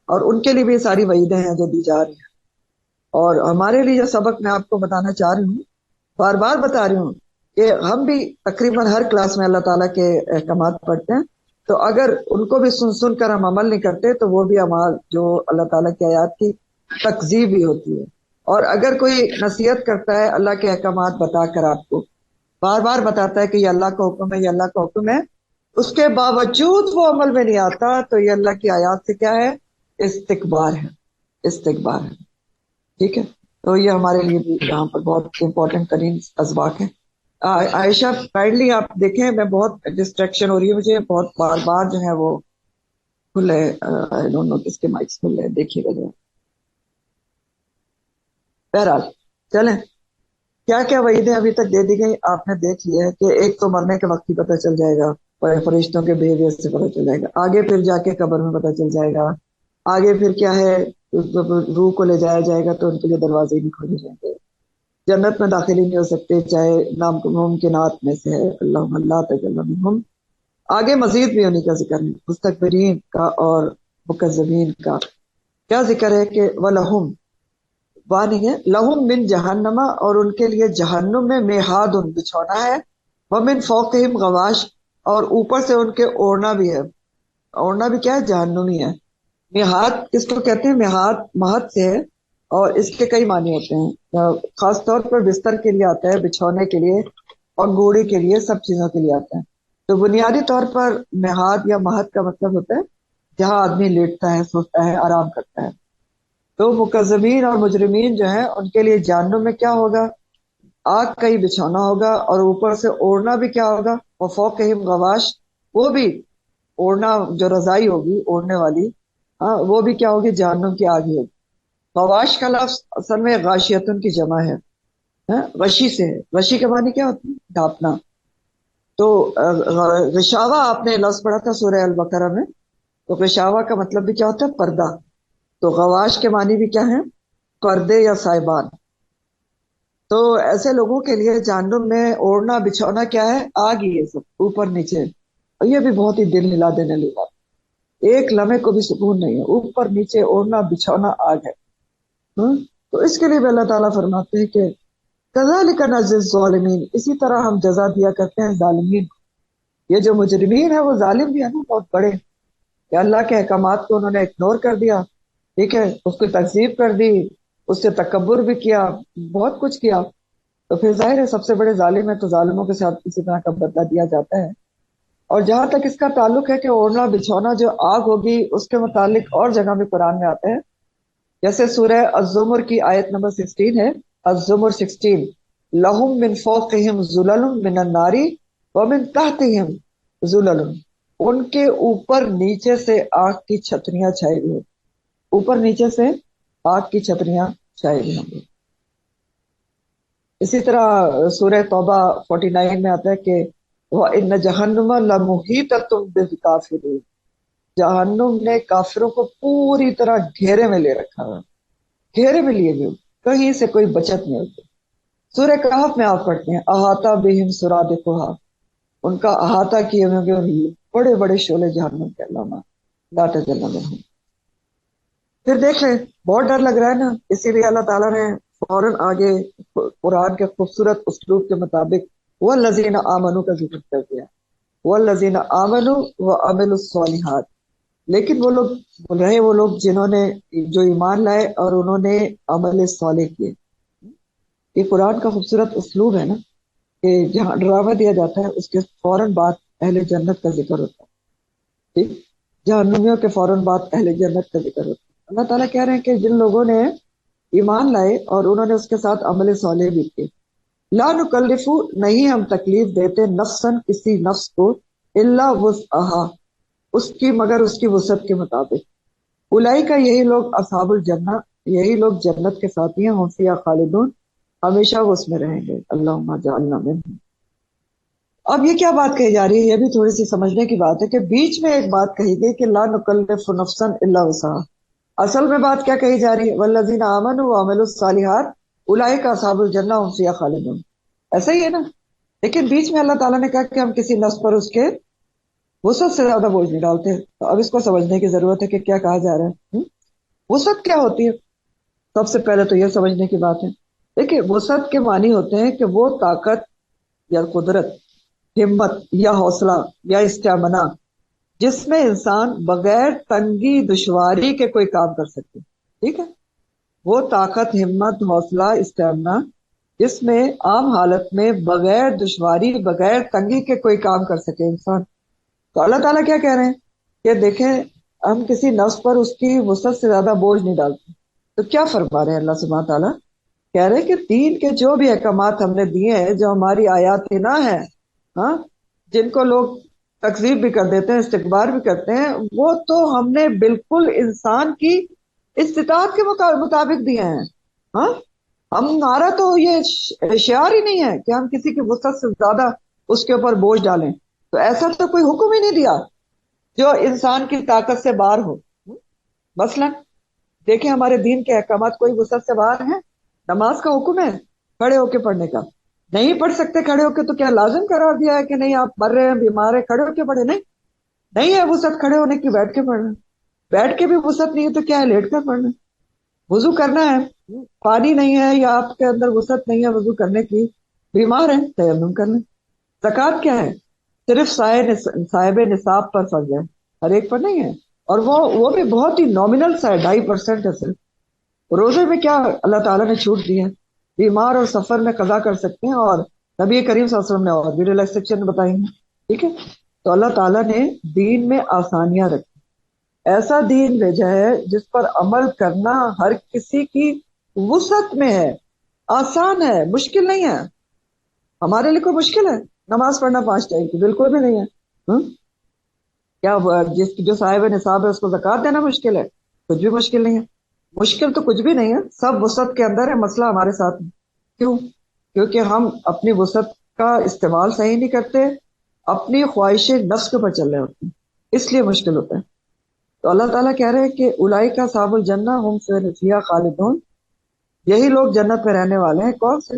اور ان کے لیے بھی ساری وعیدیں ہیں جو دی جا رہی ہیں. اور ہمارے لیے جو سبق میں آپ کو بتانا چاہ رہی ہوں، بار بار بتا رہی ہوں، کہ ہم بھی تقریباً ہر کلاس میں اللہ تعالیٰ کے احکامات پڑھتے ہیں، تو اگر ان کو بھی سن سن کر ہم عمل نہیں کرتے تو وہ بھی اعمال جو اللہ تعالیٰ کی آیات کی تکذیب بھی ہوتی ہے. اور اگر کوئی نصیحت کرتا ہے اللہ کے احکامات بتا کر آپ کو، بار بار بتاتا ہے کہ یہ اللہ کا حکم ہے، یہ اللہ کا حکم ہے، اس کے باوجود وہ عمل میں نہیں آتا، تو یہ اللہ کی آیات سے کیا ہے؟ استکبار ہے، استکبار ہے. ٹھیک ہے، تو یہ ہمارے لیے بھی یہاں پر بہت امپورٹنٹ ترین اسباق ہے. عائشہ کائنڈلی آپ دیکھیں، میں بہت ڈسٹریکشن ہو رہی ہے مجھے، بہت بار بار جو ہے وہ کھلے، آئی ڈونٹ نو کس کے مائکس کھل رہے، دیکھیے گا جو. بہرحال چلیں، کیا کیا وعیدیں ابھی تک دے دی گئی آپ نے دیکھ لیا ہے کہ ایک تو مرنے کے وقت ہی پتہ چل جائے گا، فرشتوں کے بہیویئر سے پتہ چل جائے گا، آگے پھر جا کے قبر میں پتہ چل جائے گا، آگے پھر کیا ہے، جب روح کو لے جایا جائے گا تو ان کے لیے دروازے نہیں کھولے جائیں گے، جنت میں داخل ہی نہیں ہو سکتے چاہے ناممکنات میں سے ہے. اللہم لا تجعلنا منہم. آگے مزید بھی انہیں کا ذکر ہے، مستکبرین کا اور مکذبین کا. کیا ذکر ہے کہ وَلَهُمْ، وانی ہے، لہم من جہنم، اور ان کے لیے جہنم میں میہاد بچھونا ہے، ومن فوقہم غواش، اور اوپر سے ان کے اوڑھنا بھی ہے. اوڑھنا بھی کیا ہے؟ جہنمی ہے. میہاد کس کو کہتے ہیں؟ میہاد مہد سے ہے، اور اس کے کئی معنی ہوتے ہیں. خاص طور پر بستر کے لیے آتا ہے، بچھونے کے لیے، اور گھوڑے کے لیے، سب چیزوں کے لیے آتا ہے۔ تو بنیادی طور پر نہاد یا مہد کا مطلب ہوتا ہے جہاں آدمی لیٹتا ہے، سوتا ہے، آرام کرتا ہے۔ تو مکذبین اور مجرمین جو ہیں ان کے لیے جہنم میں کیا ہوگا؟ آگ کا ہی بچھونا ہوگا، اور اوپر سے اوڑھنا بھی کیا ہوگا؟ وفوقہم غواش، وہ بھی اوڑھنا جو رضائی ہوگی اوڑھنے والی، ہاں وہ بھی کیا ہوگی؟ جہنم کی آگ ہی ہوگی۔ غواش کا لفظ اصل میں غاشیتن کی جمع ہے، غشی سے ہے۔ غشی کے معنی کیا ہوتی ہے؟ ڈھانپنا۔ تو غشاوہ آپ نے لفظ پڑھا تھا سورہ البقرہ میں، تو غشاوہ کا مطلب بھی کیا ہوتا ہے؟ پردہ۔ تو غواش کے معنی بھی کیا ہے؟ پردے یا سائبان۔ تو ایسے لوگوں کے لیے جہنم میں اوڑھنا بچھونا کیا ہے؟ آگ ہی ہے، سب اوپر نیچے۔ اور یہ بھی بہت ہی دل ہلا دینے والی بات، ایک لمحے کو بھی سکون نہیں ہے، اوپر نیچے اوڑھنا بچھونا آگ ہے۔ تو اس کے لیے بھی اللہ تعالیٰ فرماتے ہیں کہ کذالک نجزی الظالمین، اسی طرح ہم جزا دیا کرتے ہیں ظالمین کو۔ یہ جو مجرمین ہیں وہ ظالم بھی ہیں نا، بہت بڑے، کہ اللہ کے احکامات کو انہوں نے اگنور کر دیا، ٹھیک ہے، اس کو تکذیب کر دی، اس سے تکبر بھی کیا، بہت کچھ کیا، تو پھر ظاہر ہے سب سے بڑے ظالم ہے، تو ظالموں کے ساتھ اسی طرح کا بدلہ دیا جاتا ہے۔ اور جہاں تک اس کا تعلق ہے کہ اوڑھنا بچھونا جو آگ ہوگی، اس کے متعلق اور جگہ میں قرآن میں آتا ہے، جیسے سورہ الزمر کی آیت نمبر 16 ہے، الزمر 16، لہم من فوقہم ظلل من النار ومن تحتہم ظلل، ان کے اوپر نیچے سے آگ کی چھتریاں چھائی ہوئی، اوپر نیچے سے آگ کی چھتریاں چھائی ہوئی ہوں گی۔ اسی طرح سورہ توبہ 49 میں آتا ہے کہ وَإِنَّ جَهَنَّمَ لَمُحِيطَةٌ بِالْكَافِرِينَ، جہنم نے کافروں کو پوری طرح گھیرے میں لے رکھا ہے، گھیرے میں لیے ہوئے، کہیں سے کوئی بچت نہیں ہوتی۔ سورہ کہف میں آپ پڑھتے ہیں احاطہ بہم سرادقہا، ان کا احاطہ کیے ہوئے ہوں بڑے بڑے شعلے جہنم کے، علامہ لا تجلی منہم۔ پھر دیکھ لیں، بہت ڈر لگ رہا ہے نا، اسی لیے اللہ تعالیٰ نے فوراً آگے قرآن کے خوبصورت اسلوب کے مطابق والذین آمنوا کا ذکر کر دیا، والذین آمنوا وعملوا الصالحات، لیکن وہ لوگ جنہوں نے جو ایمان لائے اور انہوں نے عمل صالح کیے۔ یہ قرآن کا خوبصورت اسلوب ہے نا، کہ جہاں ڈراوا دیا جاتا ہے اس کے فوراً بعد اہل جنت کا ذکر ہوتا ہے، ٹھیک، جہنمیوں کے فوراً بعد اہل جنت کا ذکر ہوتا ہے۔ اللہ تعالیٰ کہہ رہے ہیں کہ جن لوگوں نے ایمان لائے اور انہوں نے اس کے ساتھ عمل صالح بھی کیے، لا نکلف، نہیں ہم تکلیف دیتے، نفسن کسی نفس کو، الا وسعها، اس کی مگر اس کی وسعت کے مطابق، اولئک کا یہی لوگ اصحاب الجنہ، یہی لوگ جنت کے ساتھی ہیں، ہم فیہا خالدون، ہمیشہ وہ اس میں رہیں گے، اللہم اجعلنا منہم۔ اب یہ کیا بات کہی جا رہی ہے؟ یہ بھی تھوڑی سی سمجھنے کی بات ہے کہ بیچ میں ایک بات کہی گئی کہ لا نکلف نفسا الا وسعها، اصل میں بات کیا کہی جا رہی ہے؟ والذین آمنوا وعملوا الصالحات اولئک اصحاب الجنہ ہم فیہا خالدون، ایسا ہی ہے نا؟ لیکن بیچ میں اللہ تعالیٰ نے کہا کہ ہم کسی نفس پر اس کے وسعت سے زیادہ بوجھ نہیں ڈالتے۔ تو اب اس کو سمجھنے کی ضرورت ہے کہ کیا کہا جا رہا ہے، وسعت کیا ہوتی ہے؟ سب سے پہلے تو یہ سمجھنے کی بات ہے، دیکھیں وسعت کے معنی ہوتے ہیں کہ وہ طاقت یا قدرت، ہمت یا حوصلہ یا استعمنا جس میں انسان بغیر تنگی دشواری کے کوئی کام کر سکے، ٹھیک ہے، وہ طاقت، ہمت، حوصلہ، استعمنا جس میں عام حالت میں بغیر دشواری، بغیر تنگی کے کوئی کام کر سکے انسان۔ تو اللہ تعالیٰ کیا کہہ رہے ہیں کہ دیکھیں ہم کسی نفس پر اس کی وسعت سے زیادہ بوجھ نہیں ڈالتے۔ تو کیا فرما رہے ہیں اللہ سبحانہ تعالیٰ؟ کہہ رہے ہیں کہ دین کے جو بھی احکامات ہم نے دیے ہیں، جو ہماری آیات نہ ہیں، ہاں، جن کو لوگ تکذیب بھی کر دیتے ہیں، استکبار بھی کرتے ہیں، وہ تو ہم نے بالکل انسان کی استطاعت کے مطابق دیے ہیں، ہاں، ہمارا تو یہ شعار ہی نہیں ہے کہ ہم کسی کی وسعت سے زیادہ اس کے اوپر بوجھ ڈالیں، تو ایسا تو کوئی حکم ہی نہیں دیا جو انسان کی طاقت سے باہر ہو۔ مثلا دیکھیں ہمارے دین کے احکامات کوئی وسعت سے باہر ہیں؟ نماز کا حکم ہے کھڑے ہو کے پڑھنے کا، نہیں پڑھ سکتے کھڑے ہو کے تو کیا لازم قرار دیا ہے کہ نہیں آپ مر رہے ہیں، بیمار ہیں، کھڑے ہو کے پڑھے؟ نہیں ہے وسعت کھڑے ہونے کی، بیٹھ کے پڑھنا، بیٹھ کے بھی وسعت نہیں ہے تو کیا ہے لیٹ کر پڑھنا، وضو کرنا ہے، پانی نہیں ہے یا آپ کے اندر وسعت نہیں ہے وضو کرنے کی، بیمار ہیں، تیمم کر لیں۔ زکوٰۃ کیا ہے؟ صرف صاحب نصاب پر فرض ہے، ہر ایک پر نہیں ہے، اور وہ بھی بہت ہی نامنل سا ہے، 2.5% ہے صرف۔ روزے میں کیا اللہ تعالیٰ نے چھوٹ دی ہے؟ بیمار اور سفر میں قضا کر سکتے ہیں، اور نبی کریم صلی اللہ علیہ وسلم نے اور بھی ریلیکسیشن بتائی ہیں. ٹھیک ہے. تو اللہ تعالیٰ نے دین میں آسانیاں رکھی. ایسا دین بھیجا ہے جس پر عمل کرنا ہر کسی کی وسعت میں ہے، آسان ہے، مشکل نہیں ہے. ہمارے لیے کوئی مشکل ہے نماز پڑھنا 5 ٹائم کی؟ بالکل بھی نہیں ہے. کیا جو صاحب نصاب ہے اس کو زکوٰۃ دینا مشکل ہے؟ کچھ بھی مشکل نہیں ہے. مشکل تو کچھ بھی نہیں ہے، سب وسعت کے اندر ہے. مسئلہ ہمارے ساتھ ہے. کیوں؟ کیونکہ ہم اپنی وسعت کا استعمال صحیح نہیں کرتے، اپنی خواہش نفس کے اوپر چل رہے ہوتے ہیں، اس لیے مشکل ہوتا ہے. تو اللہ تعالیٰ کہہ رہے ہیں کہ اولئک اصحاب الجنہ ہم فیہا خالدون، یہی لوگ جنت میں رہنے والے ہیں. کون سے؟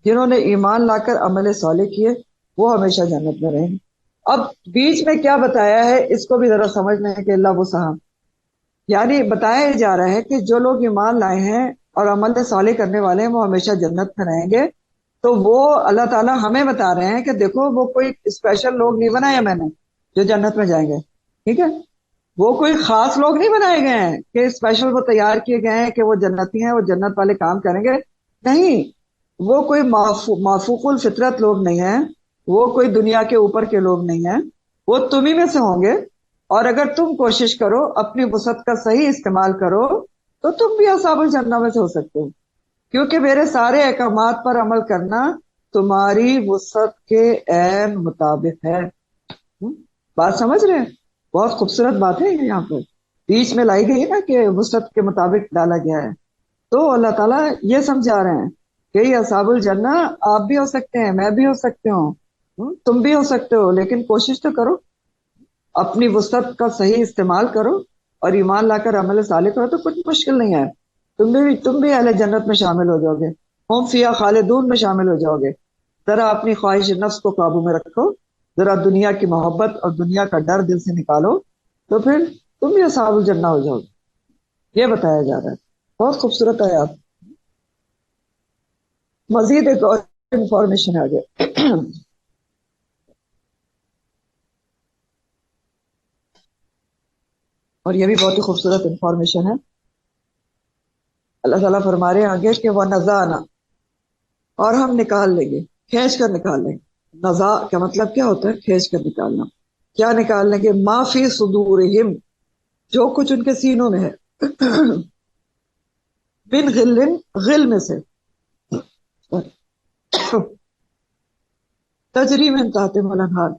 جنہوں نے ایمان لا کر عمل صالح کیے، وہ ہمیشہ جنت میں رہیں گے. اب بیچ میں کیا بتایا ہے اس کو بھی ذرا سمجھ لیں کہ اللہ وسعہ، یعنی بتایا جا رہا ہے کہ جو لوگ ایمان لائے ہیں اور عمل صالح کرنے والے ہیں وہ ہمیشہ جنت میں رہیں گے. تو وہ اللہ تعالیٰ ہمیں بتا رہے ہیں کہ دیکھو وہ کوئی اسپیشل لوگ نہیں بنایا میں نے جو جنت میں جائیں گے. ٹھیک ہے. وہ کوئی خاص لوگ نہیں بنائے گئے ہیں کہ اسپیشل وہ تیار کیے گئے ہیں کہ وہ جنتی ہیں، وہ جنت والے کام کریں گے. نہیں، وہ کوئی معفوق الفطرت لوگ نہیں ہیں، وہ کوئی دنیا کے اوپر کے لوگ نہیں ہیں، وہ تمہیں میں سے ہوں گے. اور اگر تم کوشش کرو، اپنی وسعت کا صحیح استعمال کرو، تو تم بھی اصحاب الجنہ میں سے ہو سکتے ہو. کیونکہ میرے سارے احکامات پر عمل کرنا تمہاری وسعت کے عین مطابق ہے. بات سمجھ رہے ہیں؟ بہت خوبصورت بات ہے یہاں پر بیچ میں لائی گئی نا کہ وسعت کے مطابق ڈالا گیا ہے. تو اللہ تعالیٰ یہ سمجھا رہے ہیں کہ یہ اصحاب الجنہ آپ بھی ہو سکتے ہیں، میں بھی ہو سکتے ہوں، تم بھی ہو سکتے ہو. لیکن کوشش تو کرو، اپنی وسعت کا صحیح استعمال کرو اور ایمان لا کر عمل صالح کرو تو کچھ مشکل نہیں ہے. تم بھی اہل جنت میں شامل ہو جاؤ گے، ہم فیہا خالدون میں شامل ہو جاؤ گے. ذرا اپنی خواہش نفس کو قابو میں رکھو، ذرا دنیا کی محبت اور دنیا کا ڈر دل سے نکالو، تو پھر تم بھی اصحاب الجنہ ہو جاؤ گے. یہ بتایا جا رہا ہے. بہت خوبصورت ہے. آپ مزید ایک اور انفارمیشن آگے اور یہ بھی بہت ہی خوبصورت انفارمیشن ہے. اللہ تعالیٰ فرما رہے ہیں آگے کہ وہ نزانا، اور ہم نکال لیں گے، کھینچ کر نکال لیں گے. نزا کا مطلب کیا ہوتا ہے؟ کھینچ کر نکالنا. کیا نکال لیں گے؟ ما فی صدورہم، جو کچھ ان کے سینوں میں ہے، بن غل، غل میں سے، تجری من تحتہم الانہار.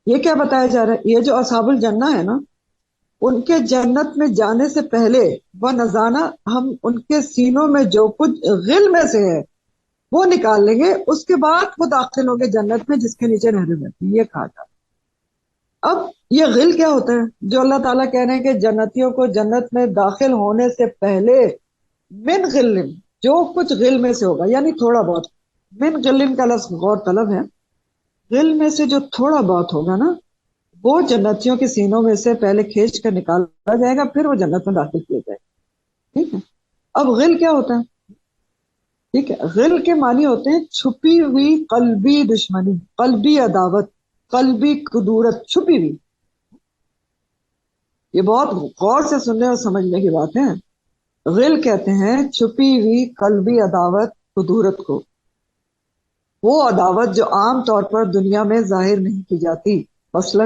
یہ کیا بتایا جا رہا ہے؟ یہ جو اصحاب الجنہ ہے نا، ان کے جنت میں جانے سے پہلے وہ نزانا، ہم ان کے سینوں میں جو کچھ غل میں سے ہے وہ نکال لیں گے. اس کے بعد وہ داخل ہوں گے جنت میں جس کے نیچے نہریں بہتی ہیں. یہ کہا جا. اب یہ غل کیا ہوتا ہے جو اللہ تعالیٰ کہہ رہے ہیں کہ جنتیوں کو جنت میں داخل ہونے سے پہلے من غل، جو کچھ غل میں سے ہوگا، یعنی تھوڑا بہت. من غل کا لفظ غور طلب ہے. غل میں سے جو تھوڑا بہت ہوگا نا، وہ جنتیوں کے سینوں میں سے پہلے کھینچ کر نکالا جائے گا، پھر وہ جنت میں داخل کیا جائے گا. ٹھیک ہے. اب غل کیا ہوتا ہے؟ ٹھیک ہے. غل کے معنی ہوتے ہیں چھپی ہوئی قلبی دشمنی، قلبی عداوت، قلبی کدورت، چھپی ہوئی. یہ بہت غور سے سننے اور سمجھنے کی بات ہے. غل کہتے ہیں چھپی ہوئی قلبی عداوت، کدورت کو. وہ عداوت جو عام طور پر دنیا میں ظاہر نہیں کی جاتی، مثلا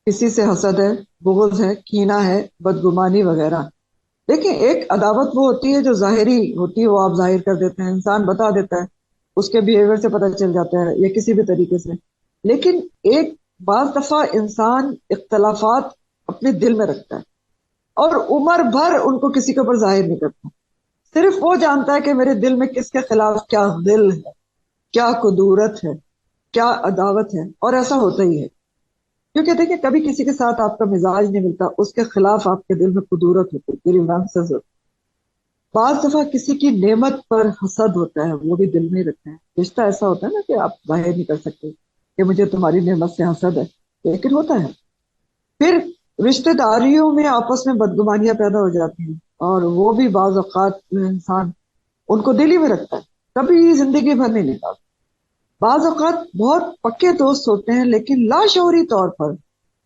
کسی سے حسد ہے، بغض ہے، کینہ ہے، بدگمانی وغیرہ. دیکھیں، ایک عداوت وہ ہوتی ہے جو ظاہری ہوتی ہے، وہ آپ ظاہر کر دیتے ہیں، انسان بتا دیتا ہے، اس کے بیہیویئر سے پتہ چل جاتا ہے یا کسی بھی طریقے سے. لیکن ایک بعض دفعہ انسان اختلافات اپنے دل میں رکھتا ہے اور عمر بھر ان کو کسی کے اوپر ظاہر نہیں کرتا. صرف وہ جانتا ہے کہ میرے دل میں کس کے خلاف کیا دل ہے، کیا کدورت ہے، کیا عداوت ہے. اور ایسا ہوتا ہی ہے، کیونکہ دیکھیں کبھی کسی کے ساتھ آپ کا مزاج نہیں ملتا، اس کے خلاف آپ کے دل میں قدورت ہوتی ہے، گریوانسز ہوتی. بعض دفعہ کسی کی نعمت پر حسد ہوتا ہے، وہ بھی دل میں رکھتے ہیں. رشتہ ایسا ہوتا ہے نا کہ آپ ظاہر نہیں کر سکتے کہ مجھے تمہاری نعمت سے حسد ہے، لیکن ہوتا ہے. پھر رشتہ داریوں میں آپس میں بدگمانیاں پیدا ہو جاتی ہیں، اور وہ بھی بعض اوقات انسان ان کو دل ہی میں رکھتا ہے، کبھی زندگی بھر نہیں نکالتا. بعض اوقات بہت پکے دوست ہوتے ہیں لیکن لاشعوری طور پر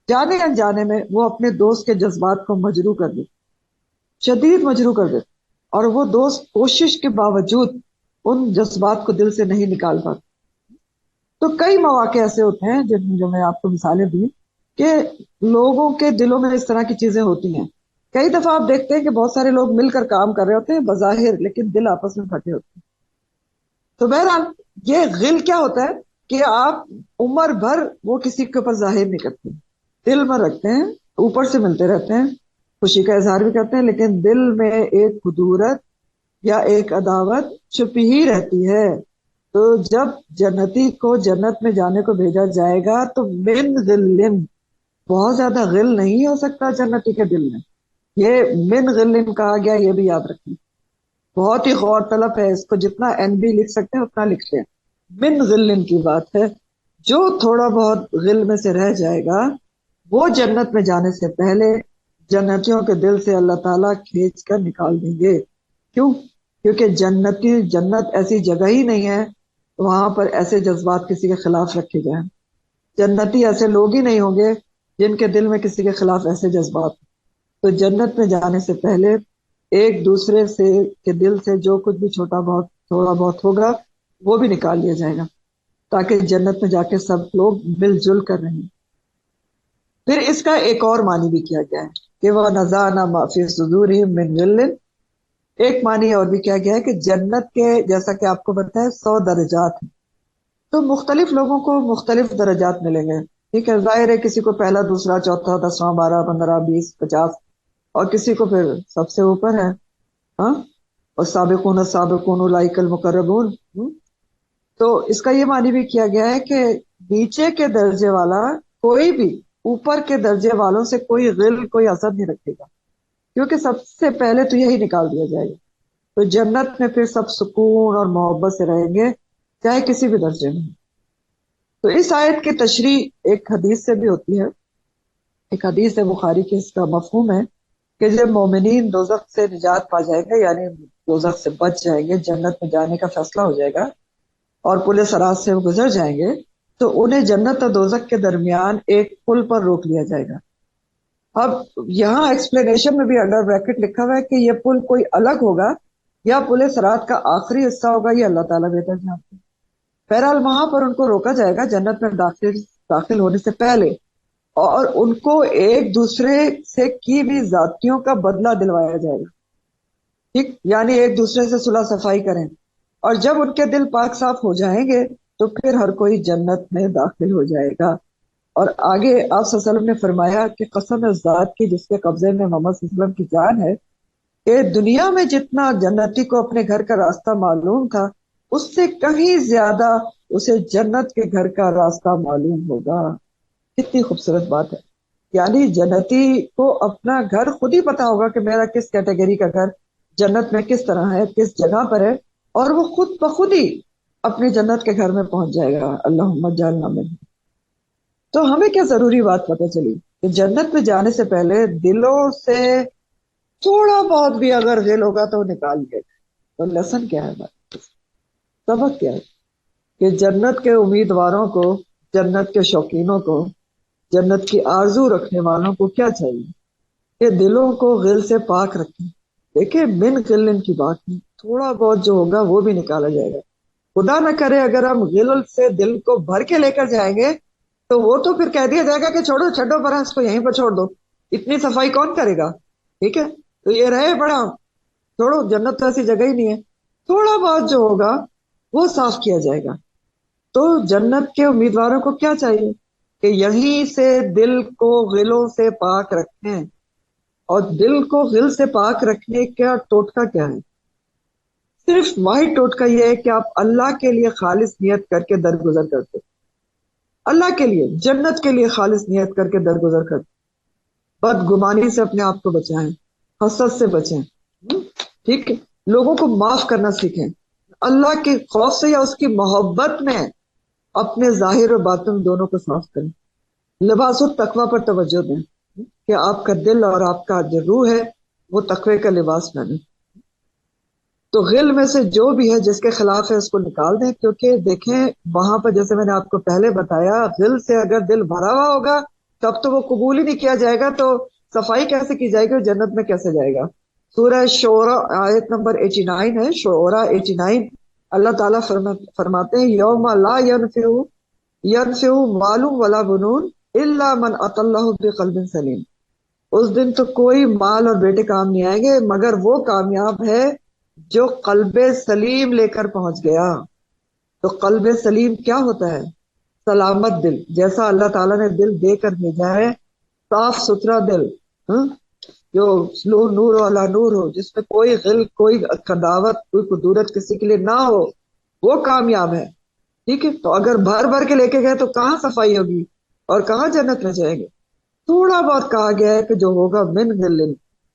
جانے انجانے میں وہ اپنے دوست کے جذبات کو مجروح کر دیتے، شدید مجروح کر دیتے، اور وہ دوست کوشش کے باوجود ان جذبات کو دل سے نہیں نکال پاتے. تو کئی مواقع ایسے ہوتے ہیں جو میں آپ کو مثالیں دی کہ لوگوں کے دلوں میں اس طرح کی چیزیں ہوتی ہیں. کئی دفعہ آپ دیکھتے ہیں کہ بہت سارے لوگ مل کر کام کر رہے ہوتے ہیں بظاہر، لیکن دل آپس میں پھٹے ہوتے ہیں. تو بہرحال یہ غل کیا ہوتا ہے کہ آپ عمر بھر وہ کسی کے اوپر ظاہر نہیں کرتے، دل میں رکھتے ہیں، اوپر سے ملتے رہتے ہیں، خوشی کا اظہار بھی کرتے ہیں، لیکن دل میں ایک خدورت یا ایک عداوت چھپی ہی رہتی ہے. تو جب جنتی کو جنت میں جانے کو بھیجا جائے گا تو من غل، بہت زیادہ غل نہیں ہو سکتا جنتی کے دل میں. یہ من غل کہا گیا، یہ بھی یاد رکھیں، بہت ہی غور طلب ہے. اس کو جتنا این بی لکھ سکتے ہیں اتنا لکھتے ہیں. من غل کی بات ہے، جو تھوڑا بہت غل میں سے رہ جائے گا وہ جنت میں جانے سے پہلے جنتیوں کے دل سے اللہ تعالیٰ کھینچ کر نکال دیں گے. کیوں؟ کیونکہ جنت ایسی جگہ ہی نہیں ہے وہاں پر ایسے جذبات کسی کے خلاف رکھے جائیں. جنتی ایسے لوگ ہی نہیں ہوں گے جن کے دل میں کسی کے خلاف ایسے جذبات. تو جنت میں جانے سے پہلے ایک دوسرے سے کے دل سے جو کچھ بھی تھوڑا بہت ہوگا وہ بھی نکال لیا جائے گا، تاکہ جنت میں جا کے سب لوگ مل جل کر رہیں. پھر اس کا ایک اور معنی بھی کیا گیا ہے کہ وہ نزعنا ما فی صدورہم من غل. ایک معنی اور بھی کیا گیا ہے کہ جنت کے، جیسا کہ آپ کو پتہ ہے 100 درجات ہیں، تو مختلف لوگوں کو مختلف درجات ملیں گے. ٹھیک ہے، ظاہر ہے کسی کو پہلا، دوسرا، چوتھا، 10واں، 12، 15، 20، 50، اور کسی کو پھر سب سے اوپر ہے. ہاں، اور سابقون السابقون اولئک المقربون. تو اس کا یہ معنی بھی کیا گیا ہے کہ نیچے کے درجے والا کوئی بھی اوپر کے درجے والوں سے کوئی غل، کوئی حسد نہیں رکھے گا، کیونکہ سب سے پہلے تو یہی نکال دیا جائے گا. تو جنت میں پھر سب سکون اور محبت سے رہیں گے، چاہے کسی بھی درجے میں. تو اس آیت کی تشریح ایک حدیث سے بھی ہوتی ہے. ایک حدیث ہے بخاری کی، اس کا مفہوم ہے کہ جب مومنین دوزخ سے نجات پا جائیں گے، یعنی دوزخ سے بچ جائیں گے، جنت میں جانے کا فیصلہ ہو جائے گا اور پل صراط سے وہ گزر جائیں گے، تو انہیں جنت اور دوزخ کے درمیان ایک پل پر روک لیا جائے گا. اب یہاں ایکسپلینیشن میں بھی انڈر بریکٹ لکھا ہوا ہے کہ یہ پل کوئی الگ ہوگا یا پل صراط کا آخری حصہ ہوگا، یہ اللہ تعالیٰ بہتر جانتے ہیں. بہرحال وہاں پر ان کو روکا جائے گا جنت میں داخل ہونے سے پہلے، اور ان کو ایک دوسرے سے کی بھی ذاتیوں کا بدلہ دلوایا جائے گا. ٹھیک، یعنی ایک دوسرے سے صلح صفائی کریں، اور جب ان کے دل پاک صاف ہو جائیں گے تو پھر ہر کوئی جنت میں داخل ہو جائے گا. اور آگے آپ صلی اللہ علیہ وسلم نے فرمایا کہ قسم اس ذات کی جس کے قبضے میں محمد صلی اللہ علیہ وسلم کی جان ہے، کہ دنیا میں جتنا جنتی کو اپنے گھر کا راستہ معلوم تھا اس سے کہیں زیادہ اسے جنت کے گھر کا راستہ معلوم ہوگا. کتنی خوبصورت بات ہے. یعنی جنتی کو اپنا گھر خود ہی پتا ہوگا کہ میرا کس کیٹیگری کا گھر جنت میں کس طرح ہے، کس جگہ پر ہے، اور وہ خود بخود ہی اپنی جنت کے گھر میں پہنچ جائے گا. اللہم اجعلنا منہ. تو ہمیں کیا ضروری بات پتہ چلی کہ جنت میں جانے سے پہلے دلوں سے تھوڑا بہت بھی اگر غل ہوگا تو نکال لیا جائے. تو لیسن کیا ہے بات، سبق کیا ہے کہ جنت کے امیدواروں کو، جنت کے شوقینوں کو، جنت کی آرزو رکھنے والوں کو کیا چاہیے کہ دلوں کو غل سے پاک رکھیں. دیکھیں من غل کی بات نہیں، تھوڑا بہت جو ہوگا وہ بھی نکالا جائے گا. خدا نہ کرے اگر ہم غل سے دل کو بھر کے لے کر جائیں گے تو وہ تو پھر کہہ دیا جائے گا کہ چھوڑو چھڈو پر اس کو یہیں پر چھوڑ دو، اتنی صفائی کون کرے گا. ٹھیک ہے، تو یہ رہے بڑا، چھوڑو، جنت تو ایسی جگہ ہی نہیں ہے. تھوڑا بہت جو ہوگا وہ صاف کیا جائے گا. تو جنت کے امیدواروں کو کیا چاہیے کہ یہیں سے دل کو غلوں سے پاک رکھیں. اور دل کو غل سے پاک رکھنے کا ٹوٹکا کیا ہے؟ صرف واحد ٹوٹکا یہ ہے کہ آپ اللہ کے لیے خالص نیت کر کے درگزر کرتے، اللہ کے لیے، جنت کے لیے خالص نیت کر کے درگزر کرتے. بدگمانی سے اپنے آپ کو بچائیں، حسد سے بچیں. ٹھیک ہے، لوگوں کو معاف کرنا سیکھیں، اللہ کے خوف سے یا اس کی محبت میں اپنے ظاہر و باطن دونوں کو صاف کریں. لباس التقوی پر توجہ دیں کہ آپ کا دل اور آپ کا جو روح ہے وہ تقوی کا لباس پہنے. تو غل میں سے جو بھی ہے جس کے خلاف ہے اس کو نکال دیں، کیونکہ دیکھیں وہاں پر جیسے میں نے آپ کو پہلے بتایا، غل سے اگر دل بھرا ہوا ہوگا تب تو وہ قبول ہی نہیں کیا جائے گا، تو صفائی کیسے کی جائے گی اور جنت میں کیسے جائے گا. سورہ شعراء آیت نمبر 89 ہے، شعراء 89. اللہ تعالیٰ فرماتے ہیں یوم لا ینفع ينفع مال ولا بنون الا من اتى الله بقلب سلیم. اس دن تو کوئی مال اور بیٹے کام نہیں آئیں گے مگر وہ کامیاب ہے جو قلب سلیم لے کر پہنچ گیا. تو قلب سلیم کیا ہوتا ہے؟ سلامت دل، جیسا اللہ تعالیٰ نے دل دے کر بھیجا ہے، صاف ستھرا دل، ہاں، جو نور والا نور ہو، جس میں کوئی غل، کوئی عداوت، کوئی کدورت کسی کے لیے نہ ہو، وہ کامیاب ہے. ٹھیک ہے، تو اگر بھر بھر کے لے کے گئے تو کہاں صفائی ہوگی اور کہاں جنت میں جائیں گے؟ تھوڑا بہت کہا گیا ہے کہ جو ہوگا من غل،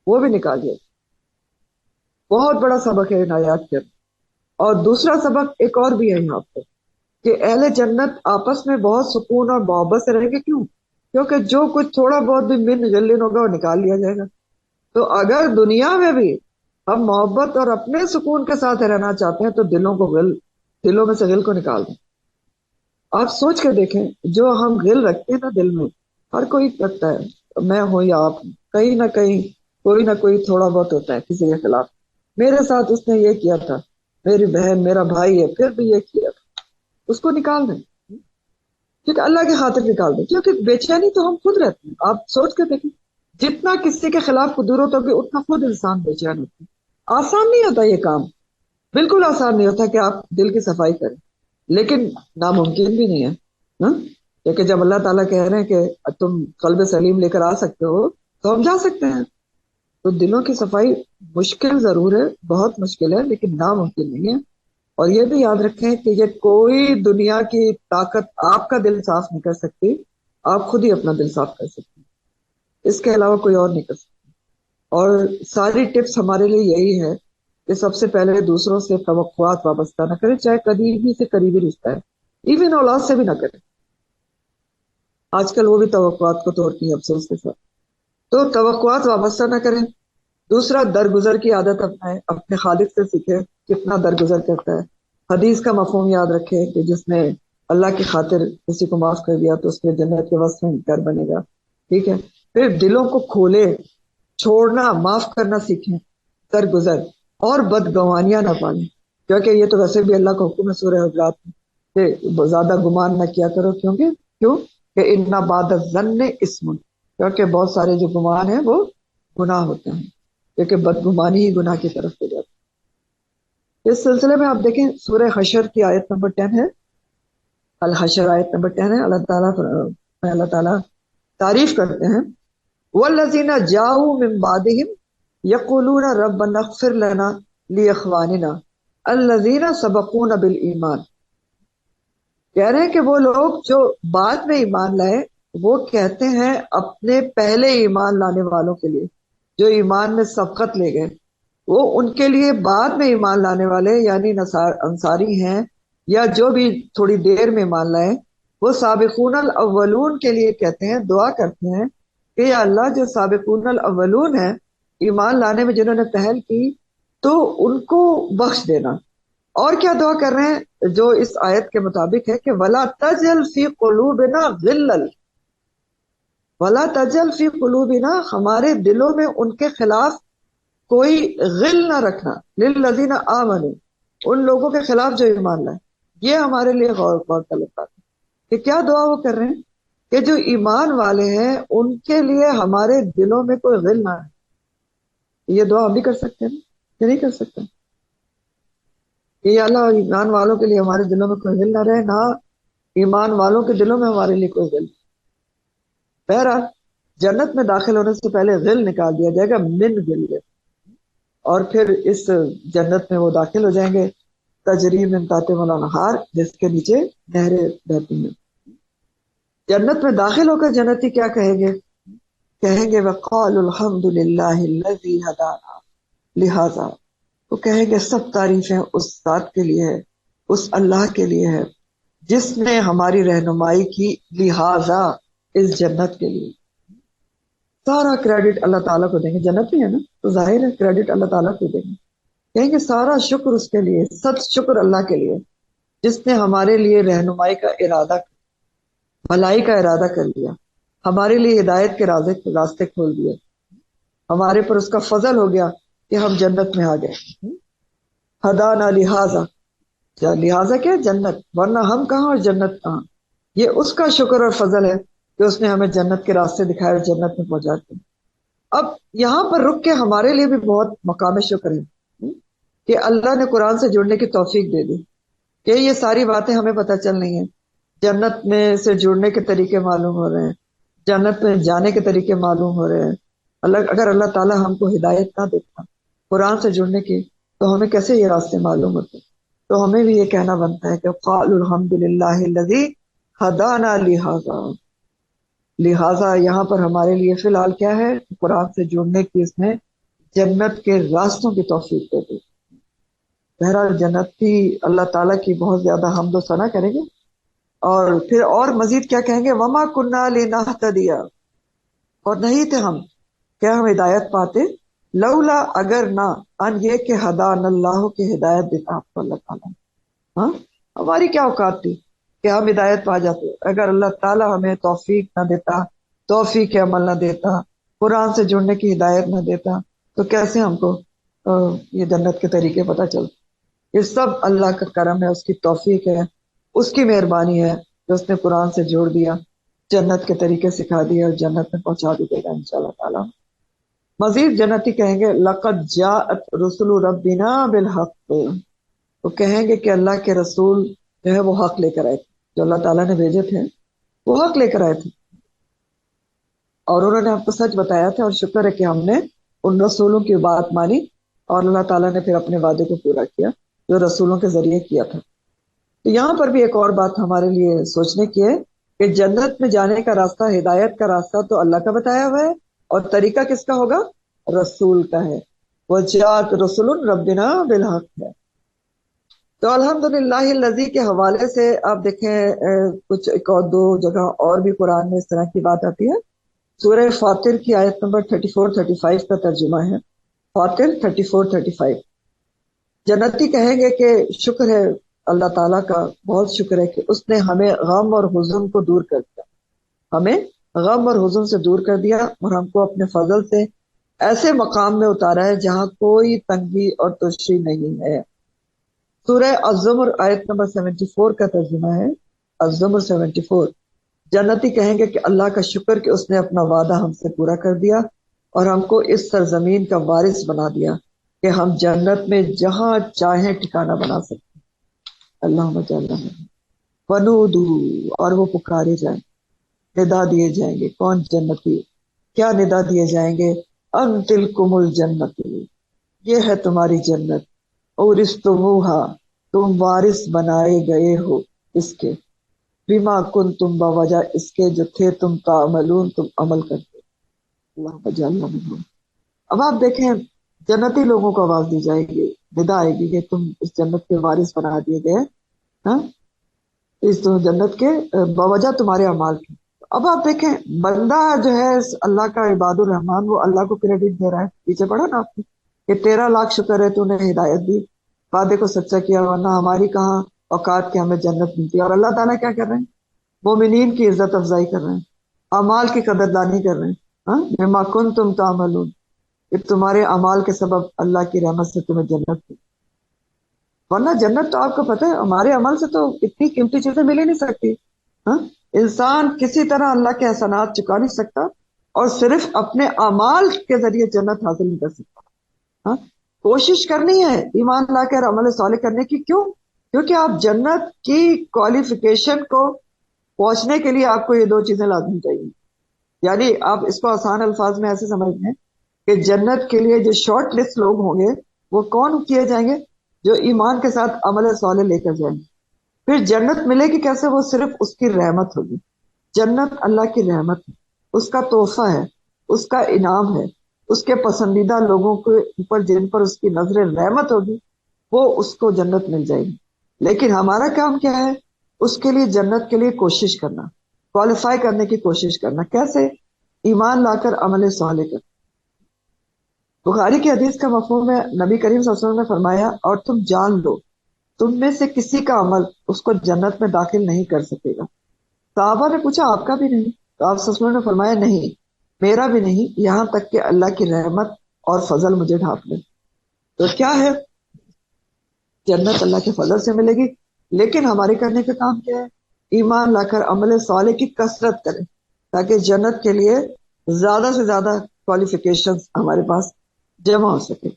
وہ بھی نکال دیا. بہت بڑا سبق ہے ان آیات کے. اور دوسرا سبق ایک اور بھی ہے یہاں پر کہ اہل جنت آپس میں بہت سکون اور محبت سے رہیں گے. کیوں؟ کیونکہ جو کچھ تھوڑا بہت بھی من غل ہوگا وہ نکال لیا جائے گا. تو اگر دنیا میں بھی ہم محبت اور اپنے سکون کے ساتھ رہنا چاہتے ہیں تو دلوں میں سے غل کو نکال دیں. آپ سوچ کے دیکھیں، جو ہم غل رکھتے ہیں نا دل میں، ہر کوئی رکھتا ہے، میں ہوں یا آپ ہوں، کہیں نہ کوئی تھوڑا بہت ہوتا ہے کسی کے خلاف. میرے ساتھ اس نے یہ کیا تھا، میری بہن، میرا بھائی ہے، پھر بھی یہ کیا تھا. اس کو نکال دیں، کیونکہ اللہ کی خاطر نکال دیں. کیونکہ بے چینی تو ہم خود رہتے ہیں. آپ سوچ کے دیکھیں، جتنا کسی کے خلاف قدرت ہوگی اتنا خود انسان بے چین ہوتا ہے. آسان نہیں ہوتا یہ کام، بالکل آسان نہیں ہوتا کہ آپ دل کی صفائی کریں، لیکن ناممکن بھی نہیں ہے. ہاں، کیونکہ جب اللہ تعالیٰ کہہ رہے ہیں کہ تم قلب سلیم لے کر آ سکتے ہو تو ہم جا سکتے ہیں. تو دلوں کی صفائی مشکل ضرور ہے، بہت مشکل ہے، لیکن ناممکن نہیں ہے. اور یہ بھی یاد رکھیں کہ یہ کوئی دنیا کی طاقت آپ کا دل صاف نہیں کر سکتی، آپ خود ہی اپنا دل صاف کر سکتے ہیں، اس کے علاوہ کوئی اور نہیں کر سکتا. اور ساری ٹپس ہمارے لیے یہی ہے کہ سب سے پہلے دوسروں سے توقعات وابستہ نہ کریں، چاہے قریبی سے قریبی رشتہ ہے، ایون اولاد سے بھی نہ کریں. آج کل وہ بھی توقعات کو توڑتی ہیں افسوس کے ساتھ. تو توقعات وابستہ نہ کریں. دوسرا، درگزر کی عادت اپنائیں، اپنے خالق سے سیکھیں کتنا درگزر کرتا ہے. حدیث کا مفہوم یاد رکھیں کہ جس نے اللہ کی خاطر کسی کو معاف کر دیا تو اس کے جنت کے وصف میں گھر بنے گا. ٹھیک ہے، پھر دلوں کو کھولے، چھوڑنا، معاف کرنا سیکھیں، درگزر، اور بدگمانیاں نہ پالیں. کیونکہ یہ تو ویسے بھی اللہ کا حکم ہے سورہ حجرات میں کہ زیادہ گمان نہ کیا کرو. کیوں کہ ان بعد الظن اسم، کیونکہ بہت سارے جو گمان ہیں وہ گناہ ہوتے ہیں، کیونکہ بدگمانی ہی گناہ کی طرف لے جاتی ہے. اس سلسلے میں آپ دیکھیں سورہ حشر کی آیت نمبر 10 ہے، الحشر آیت نمبر 10 ہے. اللہ تعالیٰ تعریف کرتے ہیں، والذین جاؤوا من بعدہم یقولون ربنا اغفر لنا لاخواننا الذین سبقونا بالایمان. کہہ رہے ہیں کہ وہ لوگ جو بعد میں ایمان لائے وہ کہتے ہیں اپنے پہلے ایمان لانے والوں کے لیے، جو ایمان میں سبقت لے گئے، وہ ان کے لیے بعد میں ایمان لانے والے یعنی انصاری ہیں یا جو بھی تھوڑی دیر میں ایمان لائے، وہ سابقون الاولون کے لیے کہتے ہیں، دعا کرتے ہیں کہ یا اللہ جو سابقون الاولون ہیں ایمان لانے میں جنہوں نے پہل کی تو ان کو بخش دینا. اور کیا دعا کر رہے ہیں جو اس آیت کے مطابق ہے کہ وَلَا تَجْعَلْ فِي قُلُوبِنَا غِلًّا، وَلَا تَجْعَلْ فِي قُلُوبِنَا، ہمارے دلوں میں ان کے خلاف کوئی غل نہ رکھنا، لِلَّذِينَ آمَنُوا، ان لوگوں کے خلاف جو ایمان لائے. یہ ہمارے لیے غور طلب بات ہے کہ کیا دعا وہ کر رہے ہیں کہ جو ایمان والے ہیں ان کے لیے ہمارے دلوں میں کوئی غل نہ ہے. یہ دعا ہم بھی کر سکتے ہیں کہ نہیں کر سکتے کہ یا اللہ ایمان والوں کے لیے ہمارے دلوں میں کوئی غل نہ رہے، نہ ایمان والوں کے دلوں میں ہمارے لیے کوئی غل. بہرحال جنت میں داخل ہونے سے پہلے غل نکال دیا جائے گا، من غل، اور پھر اس جنت میں وہ داخل ہو جائیں گے تجری من تحتہم الانہار، جس کے نیچے نہریں بہتی ہیں. جنت میں داخل ہو کر جنتی کیا کہیں گے؟ کہیں گے وقالوا الحمد للہ الذی ہدانا لہذا، وہ کہیں گے سب تعریفیں اس ذات کے لیے ہے، اس اللہ کے لیے ہے جس نے ہماری رہنمائی کی، لہذا اس جنت کے لیے. سارا کریڈٹ اللہ تعالیٰ کو دیں گے، جنت میں ہے نا تو ظاہر ہے کریڈٹ اللہ تعالیٰ کو دیں گے. کہیں گے سارا شکر اس کے لیے، سب شکر اللہ کے لیے جس نے ہمارے لیے رہنمائی کا ارادہ، بھلائی کا ارادہ کر لیا، ہمارے لیے ہدایت کے راستے کھول دیے، ہمارے پر اس کا فضل ہو گیا کہ ہم جنت میں آ گئے. ہدانا لہذا، لہذا کیا؟ جنت، ورنہ ہم کہاں اور جنت کہاں. یہ اس کا شکر اور فضل ہے کہ اس نے ہمیں جنت کے راستے دکھائے اور جنت میں پہنچا دیا۔ اب یہاں پر رک کے ہمارے لیے بھی بہت مقام شکر ہے کہ اللہ نے قرآن سے جڑنے کی توفیق دے دی کہ یہ ساری باتیں ہمیں پتہ چل رہی ہیں، جنت میں سے جڑنے کے طریقے معلوم ہو رہے ہیں، جنت میں جانے کے طریقے معلوم ہو رہے ہیں۔ اگر اللہ تعالیٰ ہم کو ہدایت نہ دیتا قرآن سے جڑنے کی تو ہمیں کیسے یہ راستے معلوم ہوتے؟ تو ہمیں بھی یہ کہنا بنتا ہے کہ قالوا الحمد للہ الذی ہدانا لہٰذا یہاں پر ہمارے لیے فی الحال کیا ہے؟ قرآن سے جڑنے کی اس نے جنت کے راستوں کی توفیق دے دی۔ بہرحال جنت کی اللہ تعالیٰ کی بہت زیادہ حمد و ثنا کریں گے، اور پھر اور مزید کیا کہیں گے؟ وما کننا لنہتدی، اور نہیں تھے ہم کیا ہم ہدایت پاتے، لولا اگر نہ، ان یہ کہ ہدان اللہ کے ہدایت دیتا آپ کو اللہ تعالیٰ۔ ہاں ہماری کیا اوقات تھی کہ ہم ہدایت پا جاتے؟ اگر اللہ تعالیٰ ہمیں توفیق نہ دیتا، توفیق عمل نہ دیتا، قرآن سے جڑنے کی ہدایت نہ دیتا، تو کیسے ہم کو یہ جنت کے طریقے پتہ چلتے؟ یہ سب اللہ کا کرم ہے، اس کی توفیق ہے، اس کی مہربانی ہے کہ اس نے قرآن سے جوڑ دیا، جنت کے طریقے سکھا دیا اور جنت میں پہنچا بھی دے گا انشاءاللہ تعالیٰ۔ مزید جنتی کہیں گے لقد جاءت رسل ربنا بالحق، وہ کہیں گے کہ اللہ کے رسول جو ہے وہ حق لے کر آئے تھے، جو اللہ تعالیٰ نے بھیجے تھے وہ حق لے کر آئے تھے، اور انہوں نے ہم کو سچ بتایا تھا، اور شکر ہے کہ ہم نے ان رسولوں کی بات مانی، اور اللہ تعالیٰ نے پھر اپنے وعدے کو پورا کیا جو رسولوں کے ذریعے کیا تھا۔ تو یہاں پر بھی ایک اور بات ہمارے لیے سوچنے کی ہے کہ جنت میں جانے کا راستہ، ہدایت کا راستہ تو اللہ کا بتایا ہوا ہے، اور طریقہ کس کا ہوگا؟ رسول کا ہے۔ وجاءت رسل ربنا بالحق ہے۔ تو الحمدللہ الذی کے حوالے سے آپ دیکھیں کچھ ایک اور دو جگہ اور بھی قرآن میں اس طرح کی بات آتی ہے۔ سورہ فاطر کی آیت نمبر 34-35 کا ترجمہ ہے، فاطر 34-35۔ جنتی کہیں گے کہ شکر ہے اللہ تعالیٰ کا، بہت شکر ہے کہ اس نے ہمیں غم اور حزن کو دور کر دیا، ہمیں غم اور حزن سے دور کر دیا، اور ہم کو اپنے فضل سے ایسے مقام میں اتارا ہے جہاں کوئی تنگی اور تشی نہیں ہے۔ سورہ الزمر آیت نمبر 74 کا ترجمہ ہے، الزمر 74۔ جنتی کہیں گے کہ اللہ کا شکر کہ اس نے اپنا وعدہ ہم سے پورا کر دیا اور ہم کو اس سرزمین کا وارث بنا دیا کہ ہم جنت میں جہاں چاہیں ٹھکانہ بنا سکتے۔ اللہم اجعلنا منہم۔ ونودو، اور وہ پکارے جائیں، ندا دیے جائیں گے۔ کون؟ جنتی۔ کیا ندا دیے جائیں گے؟ ان تلکم الجنت، یہ ہے تمہاری جنت، اورثتموہا، تم وارث بنائے گئے ہو اس کے، بما کنتم، بوجہ اس کے جو تھے تم تعملون، تم عمل کرتے۔ اللہم اجعلنا منہم۔ اب آپ دیکھیں جنتی لوگوں کو آواز دی جائے گی، ندا آئے گی کہ تم اس جنت کے وارث بنا دیے گئے، ہاں اس جنت کے بوجہ تمہارے اعمال کی۔ اب آپ دیکھیں بندہ جو ہے اللہ کا عباد الرحمان، وہ اللہ کو کریڈٹ دے رہا ہے، پیچھے پڑھا نا آپ نے کہ 13 لاکھ شکر ہے تو نے ہدایت دی، وعدے کو سچا کیا، ورنہ ہماری کہاں اوقات کے ہمیں جنت ملتی۔ اور اللہ تعالیٰ کیا کر رہے ہیں؟ مومنین کی عزت افزائی کر رہے ہیں، اعمال کی قدردانی کر رہے ہیں۔ ہاں بما کنتم تعملون، کہ تمہارے اعمال کے سبب اللہ کی رحمت سے تمہیں جنت دی، ورنہ جنت تو آپ کو پتہ ہے ہمارے عمل سے تو اتنی قیمتی چیزیں مل ہی نہیں سکتی۔ ہاں انسان کسی طرح اللہ کے احسانات چکا نہیں سکتا، اور صرف اپنے اعمال کے ذریعے جنت حاصل نہیں کر سکتا۔ ہاں کوشش کرنی ہے ایمان لا کر عمل صالح کرنے کی۔ کیوں؟ کیونکہ آپ جنت کی کوالیفیکیشن کو پہنچنے کے لیے آپ کو یہ دو چیزیں لازمی چاہیے۔ یعنی آپ اس کو آسان الفاظ میں ایسے سمجھ لیں کہ جنت کے لیے جو شارٹ لسٹ لوگ ہوں گے وہ کون کیے جائیں گے؟ جو ایمان کے ساتھ عمل صالح لے کر جائیں گے۔ پھر جنت ملے گی کیسے؟ وہ صرف اس کی رحمت ہوگی۔ جنت اللہ کی رحمت ہے، اس کا تحفہ ہے، اس کا انعام ہے، اس کے پسندیدہ لوگوں کے اوپر جن پر اس کی نظر رحمت ہوگی وہ اس کو جنت مل جائے گی۔ لیکن ہمارا کام کیا ہے؟ اس کے لیے جنت کے لیے کوشش کرنا، کوالیفائی کرنے کی کوشش کرنا۔ کیسے؟ ایمان لا کر عمل صالح کر۔ بخاری کی حدیث کا مفہوم ہے، نبی کریم صلی اللہ علیہ وسلم نے فرمایا اور تم جان لو تم میں سے کسی کا عمل اس کو جنت میں داخل نہیں کر سکے گا۔ صحابہ نے پوچھا آپ کا بھی نہیں؟ تو آپ صلی اللہ علیہ وسلم نے فرمایا نہیں، میرا بھی نہیں، یہاں تک کہ اللہ کی رحمت اور فضل مجھے ڈھانپ لے۔ تو کیا ہے؟ جنت اللہ کے فضل سے ملے گی، لیکن ہمارے کرنے کا کام کیا ہے؟ ایمان لا کر عمل صالح کی کثرت کریں تاکہ جنت کے لیے زیادہ سے زیادہ کوالیفیکیشن ہمارے پاس جمع ہو سکے.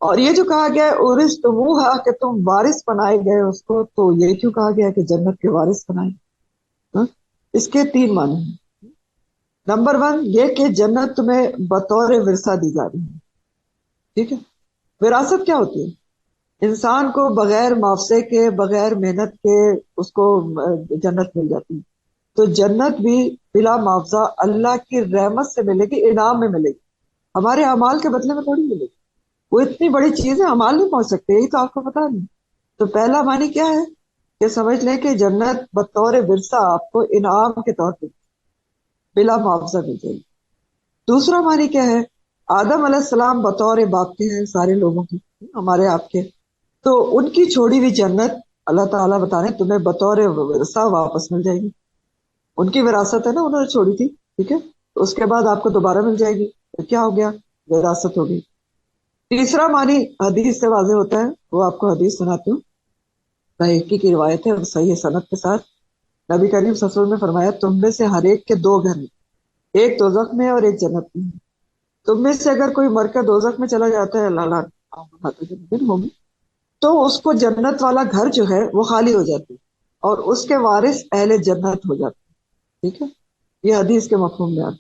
اور یہ جو کہا گیا ہے اورثتموہا کہ تم وارث بنائے گئے اس کو، تو یہ کیوں کہا گیا کہ جنت کے وارث بنائے؟ ہاں؟ اس کے 3 معنی ہیں. نمبر 1 یہ کہ جنت تمہیں بطور ورثہ دی جا رہی ہے. ٹھیک ہے. وراثت کیا ہوتی ہے؟ انسان کو بغیر معاوضے کے، بغیر محنت کے اس کو جنت مل جاتی ہے. تو جنت بھی بلا معاوضہ اللہ کی رحمت سے ملے گی، انعام میں ملے گی، ہمارے اعمال کے بدلے میں تھوڑی ملے گی. وہ اتنی بڑی چیز ہے، اعمال نہیں پہنچ سکتے، یہی تو آپ کو پتا نہیں. تو پہلا معنی کیا ہے کہ سمجھ لیں کہ جنت بطور ورثہ آپ کو انعام کے طور پہ بلا معاوضہ مل جائے گی. دوسرا معنی کیا ہے؟ آدم علیہ السلام بطور باپ کے ہیں سارے لوگوں کی، ہمارے آپ کے، تو ان کی چھوڑی ہوئی جنت اللہ تعالیٰ بتا رہے ہیں تمہیں بطور ورثہ واپس مل جائے گی. ان کی وراثت ہے نا، انہوں نے چھوڑی تھی. ٹھیک ہے. تو اس کے بعد آپ کو دوبارہ مل جائے گی. تو کیا ہو گیا؟ وراثت ہو گئی. تیسرا معنی حدیث سے واضح ہوتا ہے، وہ آپ کو حدیث سناتی ہوں. بحقی کی روایت ہے صحیح سند کے ساتھ. نبی کریم صلی اللہ علیہ وسلم نے فرمایا تم میں سے ہر ایک کے 2 گھر ہیں، ایک دوزخ میں اور ایک جنت میں. تم میں سے اگر کوئی مر کر دوزخ میں چلا جاتا ہے، اللہ ہوگی، تو اس کو جنت والا گھر جو ہے وہ خالی ہو جاتی اور اس کے وارث اہل جنت ہو جاتے. ٹھیک ہے. یہ حدیث کے مفہوم میں آتا.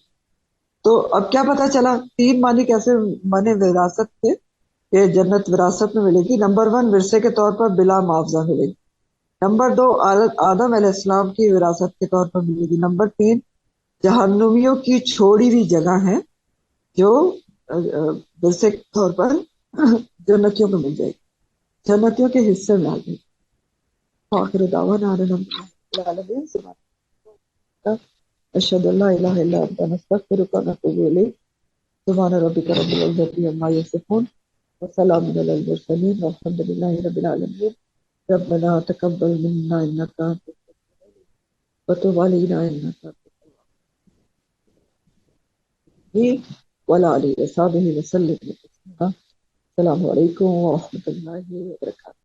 تو اب کیا پتا چلا 3 معنی کیسے معنی وراثت کے کہ جنت وراثت میں ملے گی. نمبر 1 ورثے کے طور پر بلا معاوضہ ملے گی. نمبر 2 آدم علیہ السلام کی وراثت کے طور پر ملے گی. نمبر 3 جہنمیوں کی چھوڑی ہوئی جگہ ہے جو ورثے کے طور پر جنتیوں کو مل جائے گی، جنتیوں کے حصے میں آ گئی. آخر دعوانا ان الحمد للہ رب العالمین. اشہد ان لا الہ الا انت نستغفرک و نتوب الیک. سبحان ربک رب العزۃ عما یصفون وسلام علی المرسلین والحمد للہ رب العالمین. ربنا تقبل منا انک انت وتب علینا انک انت وعلی آلہ وصحبہ وسلم. السلام علیکم ورحمۃ اللہ وبرکاتہ.